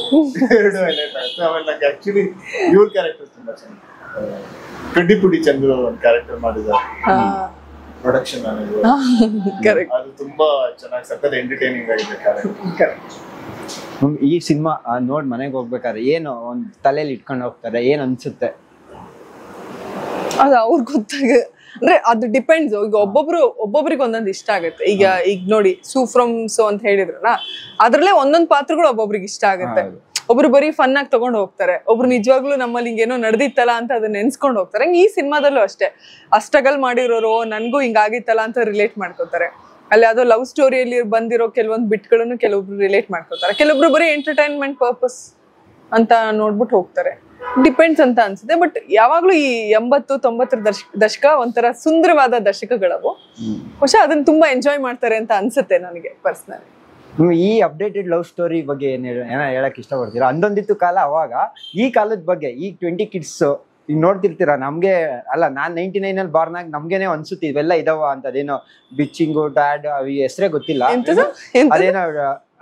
ಎರಡು ಹೈಲೈಟ್ ಆಗುತ್ತೆ. ಆಮೇಲೆ ನಂಗೆ ಆಕ್ಚುಲಿ ಇವ್ರ ಕ್ಯಾರೆಕ್ಟರ್ ತುಂಬಾ ಚೆನ್ನಾಗಿ, ಕಡ್ಡಿ ಪುಡಿ ಚಂದ್ರು ಒಂದು ಕ್ಯಾರೆಕ್ಟರ್ ಮಾಡಿದ್ದಾರೆ ಪ್ರೊಡಕ್ಷನ್ ಅನ್ನೋದು, ಅದು ತುಂಬಾ ಚೆನ್ನಾಗಿ ಸಖತ್ ಎಂಟರ್ಟೈನಿಂಗ್ ಆಗಿದೆ ಕ್ಯಾರೆಕ್ಟರ್. ಈ ಸಿನಿಮಾ ನೋಡ್ ಮನೆಗೆ ಹೋಗ್ಬೇಕಾದ್ರೆ ಏನು ಒಂದ್ ತಲೆಯಲ್ಲಿ ಇಟ್ಕೊಂಡು ಹೋಗ್ತಾರೆ, ಏನ್ ಅನ್ಸುತ್ತೆ? ಅದು ಅವ್ರಿಗೆ ಗೊತ್ತಾಗ ಅಂದ್ರೆ ಅದು ಡಿಪೆಂಡ್ಸ್. ಈಗ ಒಬ್ಬೊಬ್ರಿಗೆ ಒಂದೊಂದು ಇಷ್ಟ ಆಗುತ್ತೆ. ಈಗ ನೋಡಿ ಸೂಫ್ರಮ್ ಸೋ ಅಂತ ಹೇಳಿದ್ರಲ್ಲ, ಅದ್ರಲ್ಲೇ ಒಂದೊಂದ್ ಪಾತ್ರಗಳು ಒಬ್ಬೊಬ್ರಿಗೆ ಇಷ್ಟ ಆಗುತ್ತೆ. ಒಬ್ರು ಬರೀ ಫನ್ ಆಗಿ ತಗೊಂಡ್ ಹೋಗ್ತಾರೆ, ಒಬ್ರು ನಿಜವಾಗ್ಲೂ ನಮ್ಮಲ್ಲಿ ಹಿಂಗೇನೋ ನಡೆದಿತ್ತಲ್ಲ ಅಂತ ಅದನ್ನ ನೆನ್ಸ್ಕೊಂಡ್ ಹೋಗ್ತಾರೆ. ಈ ಸಿನಿಮಾದಲ್ಲೂ ಅಷ್ಟೇ, ಅಷ್ಟಗಲ್ ಮಾಡಿರೋರು ನನ್ಗೂ ಹಿಂಗಾಗಿತ್ತಲ್ಲ ಅಂತ ರಿಲೇಟ್ ಮಾಡ್ಕೋತಾರೆ. ಅಲ್ಲಿ ಅದು ಲವ್ ಸ್ಟೋರಿಯಲ್ಲಿ ಬಂದಿರೋ ಕೆಲವೊಂದು ಬಿಟ್ಗಳನ್ನು ಕೆಲವೊಬ್ರು ರಿಲೇಟ್ ಮಾಡ್ಕೋತಾರೆ, ಕೆಲವೊಬ್ರು ಬರೀ ಎಂಟರ್ಟೈನ್ಮೆಂಟ್ ಪರ್ಪಸ್ ಅಂತ ನೋಡ್ಬಿಟ್ಟು ಹೋಗ್ತಾರೆ. ಡಿಪೆಂಡ್ಸ್ ಅಂತ ಅನ್ಸುತ್ತೆ. ಬಟ್ ಯಾವಾಗ್ಲೂ ಈ 80-90 ದಶಕ ಒಂಥರ ಸುಂದರವಾದ ದಶಕಗಳವು. ಬಹುಶಃ ಅದನ್ನ ತುಂಬಾ ಎಂಜಾಯ್ ಮಾಡ್ತಾರೆ ಅಂತ ಅನ್ಸುತ್ತೆ ನನಗೆ ಪರ್ಸನಲಿ. ಈ ಅಪ್ಡೇಟೆಡ್ ಲವ್ ಸ್ಟೋರಿ ಬಗ್ಗೆ ಏನೋ ಹೇಳಕ್ ಇಷ್ಟಪಡ್ತೀರಾ? ಅಂದೊಂದಿತ್ತು ಕಾಲ, ಅವಾಗ ಈ ಕಾಲದ ಬಗ್ಗೆ ಈಗ 20 ಕಿಡ್ಸ್ ಈಗ ನೋಡ್ತಿರ್ತೀರಾ. ನಮ್ಗೆ ಅಲ್ಲ, ನಾನ್ 99 ಅಲ್ಲಿ ಬಾರ್ನಾಗ ನಮ್ಗೇನೆ ಅನ್ಸುತ್ತೆ ಇವೆಲ್ಲ ಇದಾವ ಅಂತ. ಅದೇನೋ ಬಿಚ್ಚಿಂಗು ಡ್ಯಾಡ್ ಹೆಸರೇ ಗೊತ್ತಿಲ್ಲ,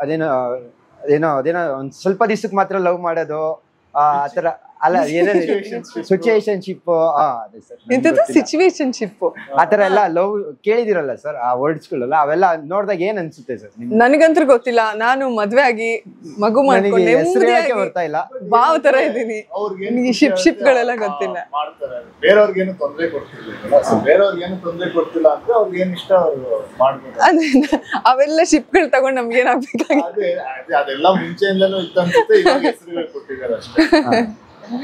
ಅದೇನೋ ಒಂದ್ ಸ್ವಲ್ಪ ದಿವ್ಸಕ್ಕೆ ಮಾತ್ರ ಲವ್ ಮಾಡೋದು ಆತರ ಅಲ್ಲ, ಸಿಚುವೇಶನ್ಶಿಪ್ ಸಿಚುವೇಶನ್ಶಿಪ್ ಆತರ ಎಲ್ಲ ಲವ್ ಕೇಳಿದಿರಲ್ಲ ಸರ್, ಆ ವರ್ಡ್ಸ್ಗಳೆಲ್ಲ ಅವೆಲ್ಲ ನೋಡಿದಾಗ ಏನ್ ಅನ್ಸುತ್ತೆ ಸರ್? ನನಗಂತೂ ಗೊತ್ತಿಲ್ಲ. ನಾನು ಮದ್ವೆ ಆಗಿ ಮಗು ಮಾಡ್ಕೊಂಡು ಬರ್ತಾ ಇಲ್ಲ, ಬಾವ್ ತರ ಇದೀನಿ. ಶಿಪ್ ಗಳೆಲ್ಲ ಗೊತ್ತಿಲ್ಲ. ಬೇರೆಯವ್ರಿಗೇನು ತೊಂದರೆ ಕೊಡ್ತಿಲ್ಲ ಅಂದ್ರೆ ಅವ್ರಿಗೆ ಏನ್ ಇಷ್ಟ ಅವ್ರು ಮಾಡ್ಬೋದು. ಅವೆಲ್ಲ ಶಿಪ್ಗಳು ತಗೊಂಡ್ ನಮ್ಗೇನಾಗ್ಬೇಕಾಗಿದೆ? ಅದೆಲ್ಲ ಮುಂಚೆಯಿಂದಲೂ ಇತ್ತು ಅನ್ಸುತ್ತೆ, ಇವಾಗ ಹೆಸರುಗಳು ಕೊಟ್ಟಿದ್ದಾರೆ ಅಷ್ಟೇ.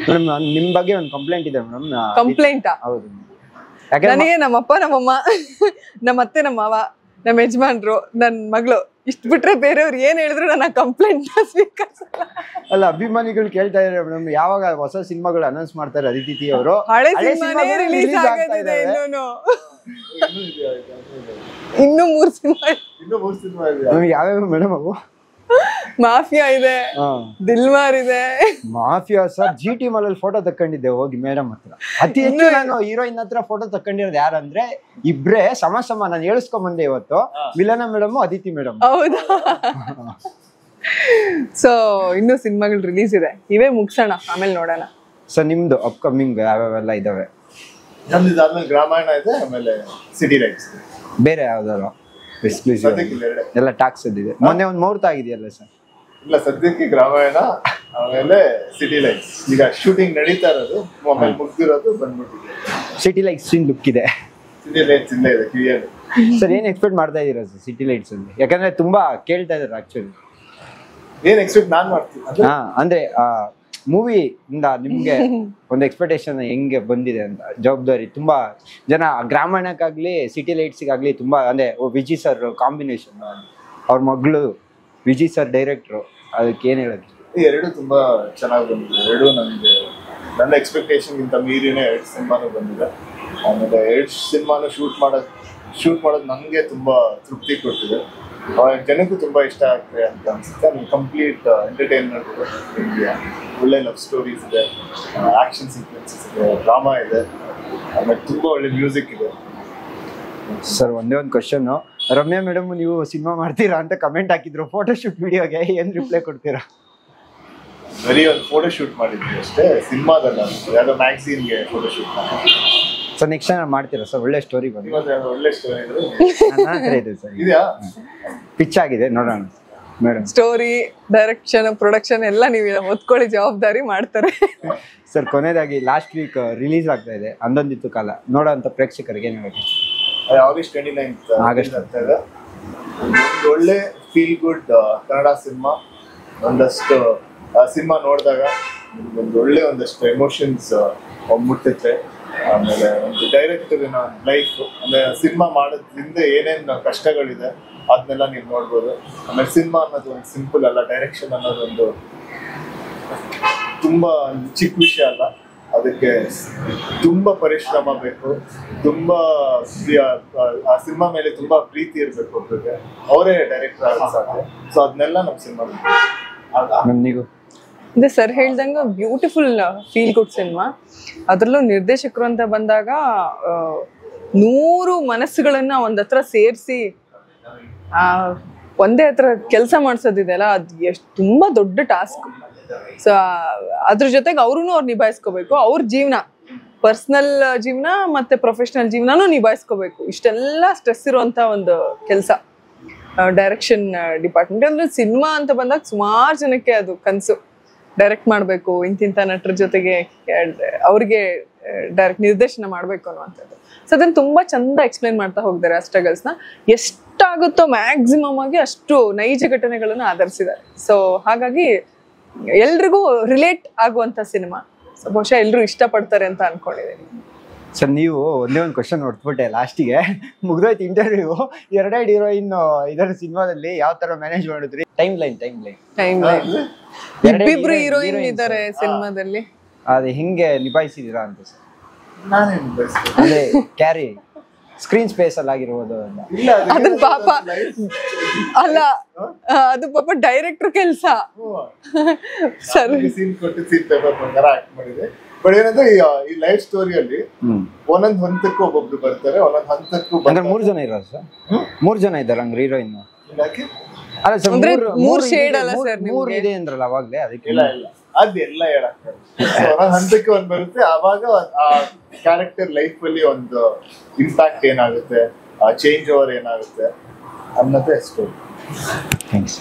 ಮೇಡಮ್ ನಿಮ್ ಬಗ್ಗೆ ಒಂದು ಕಂಪ್ಲೇಂಟ್ ಇದೆ ಮೇಡಮ್. ಕಂಪ್ಲೇಂಟ್? ಹೌದು. ನನಗೆ ನಮ್ಮಪ್ಪ, ನಮ್ಮಮ್ಮ, ನಮ್ಮ ಅತ್ತೆ, ನಮ್ಮ ಮಾವ, ನಮ್ಮ ಯಜಮಾನ್ರು, ನನ್ ಮಗಳು ಇಷ್ಟ ಬಿಟ್ರೆ ಬೇರೆಯವ್ರು ಏನ್ ಹೇಳಿದ್ರು ನನ್ನ ಕಂಪ್ಲೇಂಟ್ ಸ್ವೀಕರಿಸಲ್ಲ. ಅಲ್ಲ, ಅಭಿಮಾನಿಗಳು ಕೇಳ್ತಾ ಇದಾರೆ ಮೇಡಮ್, ಯಾವಾಗ ಹೊಸ ಸಿನಿಮಾಗಳು ಅನೌನ್ಸ್ ಮಾಡ್ತಾರೆ ಅದಿತಿ ಅವರು? ಹಳೆ ಸಿನಿಮಾನೇ ರಿಲೀಸ್ ಆಗೋದಿದೆ. ಇನ್ನು 3 ಸಿನಿಮಾ. ಯಾವ್ಯಾವ ಮೇಡಮ್ ಅವು? ಮಾಫಿಯಾ ಇದೆ, ದಿಲ್ವಾರ್ ಇದೆ. ಮಾಫಿಯಾ ಸರ್ GT ಮಾಲ್ ಅಲ್ಲಿ ಫೋಟೋ ತಕೊಂಡಿದ್ದೆ ಹೋಗಿ ಮೇಡಮ್ ಹತ್ರ. ಅತಿ ಹೆಚ್ಚು ನಾನು ಹೀರೋಯಿನ್ ಹತ್ರ ಫೋಟೋ ತಕೊಂಡಿರೋದು ಯಾರಂದ್ರೆ ಇಬ್ರೇ ಸಮ. ನಾನು ಹೇಳಿಸ್ಕೊಂಡ್ ಬಂದೆ ಇವತ್ತು, ಮಿಲನ ಮೇಡಮ್, ಅದಿತಿ ಮೇಡಮ್. ಹೌದಾ? ಸೊ ಇನ್ನು ಸಿನಿಮಾಗಳು ರಿಲೀಸ್ ಇದೆ, ಇವೇ ಮುಗ್ಸೋಣ, ಆಮೇಲೆ ನೋಡೋಣ. ಸರ್ ನಿಮ್ದು ಅಪ್ಕಮಿಂಗ್ ಯಾವ್ಯಾವೆಲ್ಲ ಇದಾವೆ? ನಮ್ದು ಗ್ರಾಮಾಯಣ ಇದೆ, ಆಮೇಲೆ ಸಿಟಿ ರೈಟ್ಸ್. ಬೇರೆ ಯಾವ್ದಾರು ಎಲ್ಲ ಟಾಕ್ಸ್ ಇದೆ? ಮೊನ್ನೆ ಒಂದು ಮುಹೂರ್ತ ಆಗಿದೆಯಲ್ಲ ಸರ್? ಇಲ್ಲ, ಸದ್ಯಕ್ಕೆ ಗ್ರಾಮಾಯಣ, ಆಮೇಲೆ ಸಿಟಿ ಲೈಟ್ಸ್. ಈಗ ಶೂಟಿಂಗ್ ನಡೀತಾ ಇರೋದು, ಆಮೇಲೆ ಮುಗ್ದಿರೋದು ಬಂದ್ಬಿಟ್ಟಿದೆ. ಸಿಟಿ ಲೈಟ್ಸ್ ಲುಕ್ ಇದೆ, ಸಿಟಿ ಲೈಟ್ಸ್ ಇಲ್ಲ ಇದೆ ಕ್ಲಿಯರ್. ಸರ್ ಏನ್ ಎಕ್ಸ್ಪೆಕ್ಟ್ ಮಾಡ್ತಾ ಇದೀರಾ ಸರ್ ಸಿಟಿ ಲೈಟ್ಸ್ ಅಲ್ಲಿ? ಯಾಕಂದ್ರೆ ತುಂಬಾ ಕೇಳ್ತಾ ಇದಾರೆ ಆಕ್ಚುಲಿ. ಏನ್ ಎಕ್ಸ್ಪೆಕ್ಟ್ ನಾನ್ ಮಾಡ್ತೀನಿ ಅಂದ್ರೆ ಮೂವಿ ಇಂದ ನಿಮ್ಗೆ ಒಂದು ಎಕ್ಸ್ಪೆಕ್ಟೇಷನ್ ಹೆಂಗೆ ಬಂದಿದೆ ಅಂತ? ಜವಾಬ್ದಾರಿ ತುಂಬಾ ಜನ ಗ್ರಾಮಾಯಣಕ್ಕಾಗ್ಲಿ ಸಿಟಿ ಲೈಟ್ಸ್ಗಾಗ್ಲಿ ತುಂಬಾ, ಅಂದ್ರೆ ವಿಜಯ್ ಸರ್ ಕಾಂಬಿನೇಷನ್, ಅವ್ರ ಮಗಳು ವಿಜಯ್ ಸರ್ ಡೈರೆಕ್ಟ್ರು, ಅದಕ್ಕೆ ಏನ್ ಹೇಳೋದು? ಎರಡು ತುಂಬಾ ಚೆನ್ನಾಗಿ ಬಂದಿದೆ. ಎರಡು ನನಗೆ ನನ್ನ ಎಕ್ಸ್ಪೆಕ್ಟೇಷನ್ ಗಿಂತ ಮೀರಿನೇ 2 ಸಿನಿಮಾನು ಬಂದಿದೆ. ಆಮೇಲೆ 2 ಸಿನಿಮಾನು ಶೂಟ್ ಮಾಡೋದು ನನಗೆ ತುಂಬಾ ತೃಪ್ತಿ ಕೊಟ್ಟಿದೆ. ಜನಕ್ಕೂ ತುಂಬಾ ಇಷ್ಟ ಆಗ್ತದೆ ಅಂತ ಅನ್ಸುತ್ತೆ. ಕಂಪ್ಲೀಟ್ ಎಂಟರ್ಟೈನ್ಮೆಂಟ್ ಇದೆ, ಒಳ್ಳೆ ಲವ್ ಸ್ಟೋರೀಸ್ ಇದೆ, ಆಕ್ಷನ್ ಸೀಕ್ವೆನ್ಸಸ್ ಇದೆ, ಡ್ರಾಮಾ ಇದೆ, ಆಮೇಲೆ ತುಂಬಾ ಒಳ್ಳೆ ಮ್ಯೂಸಿಕ್ ಇದೆ. ಸರ್ ಒಂದೇ ಒಂದು ಕ್ವಶನ್, ರಮ್ಯಾ ಮೇಡಮ್ ನೀವು ಸಿನಿಮಾ ಮಾಡ್ತೀರಾ ಅಂತ ಕಮೆಂಟ್ ಹಾಕಿದ್ರು ಫೋಟೋಶೂಟ್ ವಿಡಿಯೋಗೆ, ಏನ್ ರಿಪ್ಲೈ ಕೊಡ್ತೀರಾ? ಬರೀ ಒಂದು ಫೋಟೋ ಶೂಟ್ ಮಾಡಿದ್ವಿ ಅಷ್ಟೇ, ಸಿನಿಮಾದಲ್ಲ, ಯಾವ್ದೋ ಮ್ಯಾಗ್ಝಿನ್ಗೆ ಫೋಟೋ ಶೂಟ್ ಮಾಡಿದ್ವಿ. ಸೊ ನೆಕ್ಸ್ಟ್ ಟೈಮ್ ಮಾಡ್ತೀರಾ ಸರ್? ಒಳ್ಳೆ ಸ್ಟೋರಿ ಬಂದು ಇವಾಗ ಯಾವ್ದೋ ಒಳ್ಳೆ ಸ್ಟೋರಿ ಇದ್ರೆ ನನ್ನ ಹತ್ರ ಇದೆ ಸರ್, ಇದೆಯಾ? ಪಿಚ್ ಆಗಿದೆ, ನೋಡೋಣ ಮೇಡಮ್. ಸ್ಟೋರಿ, ಡೈರೆಕ್ಷನ್, ಪ್ರೊಡಕ್ಷನ್ ಎಲ್ಲ ನೀವು ಹೊತ್ಕೊಳ್ಳಿ, ಜವಾಬ್ದಾರಿ ಮಾಡ್ತಾರೆ. ಸರ್ ಕೊನೆಯದಾಗಿ ಲಾಸ್ಟ್ ವೀಕ್ ರಿಲೀಸ್ ಆಗ್ತಾ ಇದೆ ಅಂದೊಂದಿತ್ತು ಕಾಲ, ನೋಡೋಂಥ ಪ್ರೇಕ್ಷಕರಿಗೆ ಏನು ಹೇಳಿ? August 29th August. ಆಗ್ತಾ ಇದೆ. ಒಂದು ಒಳ್ಳೆ ಫೀಲ್ ಗುಡ್ ಕನ್ನಡ ಸಿನಿಮಾ. ಒಂದಷ್ಟು ಸಿನಿಮಾ ನೋಡಿದಾಗ ಒಂದು ಒಳ್ಳೆ ಒಂದಷ್ಟು ಎಮೋಷನ್ಸ್ ಮುಟ್ಟುತ್ತೆ. ಆಮೇಲೆ ಒಂದು ಡೈರೆಕ್ಟರಿನ ಲೈಫ್, ಆಮೇಲೆ ಸಿನಿಮಾ ಮಾಡೋದ್ರಿಂದ ಏನೇನು ಕಷ್ಟಗಳಿದೆ ಅದನ್ನೆಲ್ಲ ನೀವು ನೋಡ್ಬೋದು. ಆಮೇಲೆ ಸಿನಿಮಾ ಅನ್ನೋದು ಒಂದು ಸಿಂಪಲ್ ಅಲ್ಲ, ಡೈರೆಕ್ಷನ್ ಅನ್ನೋದೊಂದು ತುಂಬಾ ಚಿಕ್ಕ ವಿಷಯ ಅಲ್ಲ, ಅದಕ್ಕೆ ತುಂಬಾ ಪರಿಶ್ರಮ ಬೇಕು, ತುಂಬಾ ಆ ಸಿನಿಮಾ ಮೇಲೆ ತುಂಬಾ ಪ್ರೀತಿ ಇರಬೇಕು ಒಬ್ಬರಿಗೆ, ಅವರೇ ಡೈರೆಕ್ಟರ್ ಆಗೋದು ಸಾಧ್ಯ. ಸೊ ಅದನ್ನೆಲ್ಲ ನಮ್ಮ ಸಿನಿಮಾ ನೀವು ಅದೇ ಸರ್ ಹೇಳ್ದಂಗ ಬ್ಯೂಟಿಫುಲ್ ಫೀಲ್ ಗುಡ್ ಸಿನಿಮಾ. ಅದ್ರಲ್ಲೂ ನಿರ್ದೇಶಕರು ಅಂತ ಬಂದಾಗ 100 ಮನಸ್ಸುಗಳನ್ನ ಒಂದತ್ರ ಸೇರಿಸಿ ಒಂದೇ ಹತ್ರ ಕೆಲಸ ಮಾಡ್ಸೋದಿದೆಯಲ್ಲ, ಅದು ಎಷ್ಟು ತುಂಬಾ ದೊಡ್ಡ ಟಾಸ್ಕ್. ಸೊ ಅದ್ರ ಜೊತೆಗೆ ಅವ್ರು ನಿಭಾಯಿಸ್ಕೋಬೇಕು, ಅವ್ರ ಜೀವನ, ಪರ್ಸನಲ್ ಜೀವನ ಮತ್ತೆ ಪ್ರೊಫೆಷನಲ್ ಜೀವನನೂ ನಿಭಾಯಿಸ್ಕೋಬೇಕು. ಇಷ್ಟೆಲ್ಲ ಸ್ಟ್ರೆಸ್ ಇರುವಂತ ಒಂದು ಕೆಲಸ ಡೈರೆಕ್ಷನ್ ಡಿಪಾರ್ಟ್ಮೆಂಟ್. ಅಂದ್ರೆ ಸಿನಿಮಾ ಅಂತ ಬಂದಾಗ ಸುಮಾರು ಜನಕ್ಕೆ ಅದು ಕನಸು, ಡೈರೆಕ್ಟ್ ಮಾಡಬೇಕು, ಇಂತಿಂಥ ನಟರ ಜೊತೆಗೆ ಅವ್ರಿಗೆ ಡೈರೆಕ್ಟ್ ನಿರ್ದೇಶನ ಮಾಡಬೇಕು ಅನ್ನುವಂಥದ್ದು. ಸೊ ಅದನ್ನು ತುಂಬಾ ಚಂದ ಎಕ್ಸ್ಪ್ಲೈನ್ ಮಾಡ್ತಾ ಹೋಗಿದ್ದಾರೆ. ಆ ಸ್ಟ್ರಗಲ್ಸ್ನ ಎಷ್ಟಾಗುತ್ತೋ ಮ್ಯಾಕ್ಸಿಮಮ್ ಆಗಿ ಅಷ್ಟು ನೈಜ ಘಟನೆಗಳನ್ನು ಆಧರಿಸಿದ್ದಾರೆ. ಸೊ ಹಾಗಾಗಿ ಎಲ್ರಿಗೂ ರಿಲೇಟ್ ಆಗುವಂಥ ಸಿನಿಮಾ. ಸೊ ಬಹುಶಃ ಎಲ್ಲರೂ ಇಷ್ಟಪಡ್ತಾರೆ ಅಂತ ಅನ್ಕೊಂಡಿದ್ದೀನಿ. ಸರ್ ನೀವು ಒಂದೇ ಒಂದು ಕ್ವಶನ್ ಹೊಡ್ಬಿಟ್ಟೆ ಲಾಸ್ಟಿಗೆ, ಮುಗ್ದೋಯ್ತು ಇಂಟರ್ವ್ಯೂ. 2 ಹೀರೋಯಿನ್ ಇದರ ಸಿನಿಮಾದಲ್ಲಿ ಯಾವ ತರ ಮ್ಯಾನೇಜ್ ಮಾಡಿದ್ರಿ? ಟೈಮ್ ಲೈನ್ ಇಬ್ಬಿಬ್ರು ಹೀರೋಯಿನ್ ಇದ್ದಾರೆ ಸಿನಿಮಾದಲ್ಲಿ, ಅದು ಹೆಂಗೆ ನಿಭಾಯಿಸಿದೀರಾ ಅಂತ ಸರ್? ನಾನೇನು ಬಯಸ್ತೀನಿ ಅದೇ ಕ್ಯಾರಿ ಸ್ಕ್ರೀನ್ ಸ್ಪೇಸ್ ಅಲ್ಲಿ ಆಗಿರ್ಬೋದು. ಇಲ್ಲ, ಅದು ಪಾಪ ಅಲ್ಲ, ಅದು ಪಾಪ ಡೈರೆಕ್ಟರ್ ಕೆಲಸ. ಸರ್ ಸೀನ್ ಕೊಟ್ಟು ಸೀನ್ ಪೇಪರ್ ಪ್ರಕಾರ ಆಕ್ಟ್ ಮಾಡಿದೆ. ಬಟ್ ಏನಂದ್ರೆ ಈ ಲೈಫ್ ಸ್ಟೋರಿಯಲ್ಲಿ ಒಂದೊಂದ್ ಹಂತಕ್ಕೂ ಒಬ್ಬೊಬ್ರು ಬರ್ತಾರೆ, ಒಂದೊಂದ್ ಹಂತಕ್ಕೂ ಅಂದ್ರೆ 3 ಜನ ಇರೋ ಸರ್? 3 ಜನ ಇದ್ದಾರೆ ಹಂಗ್ರೆ ಹೀರೋಯಿನ್? ಯಾಕೆ? ಅಲ್ಲ ಸರ್, ಅಂದ್ರೆ 3 ಮೂರು ಶೇಡ್ ಅಲ್ಲ ಇದೆ, ಸರ್ ಮೂರು ನಿಮ್ಗೆ? ಇದೆ ಅಂದ್ರಲ್ಲ ಅವಾಗ್ಲೇ, ಅದಕ್ಕೆ ಇಲ್ಲ ಅದೆಲ್ಲ ಹೇಳಕ್ಕಾಗಲ್ಲ. ಒಂದೊಂದ್ ಹಂತಕ್ಕೆ ಒಂದ್ ಬರುತ್ತೆ, ಆವಾಗ ಆ ಕ್ಯಾರೆಕ್ಟರ್ ಲೈಫ್ ಅಲ್ಲಿ ಒಂದು ಇಂಪ್ಯಾಕ್ಟ್ ಏನಾಗುತ್ತೆ, ಆ ಚೇಂಜ್ ಓವರ್ ಏನಾಗುತ್ತೆ ಅನ್ನೋದೇ ಸ್ಟೋರಿ. ಥ್ಯಾಂಕ್ಸ್.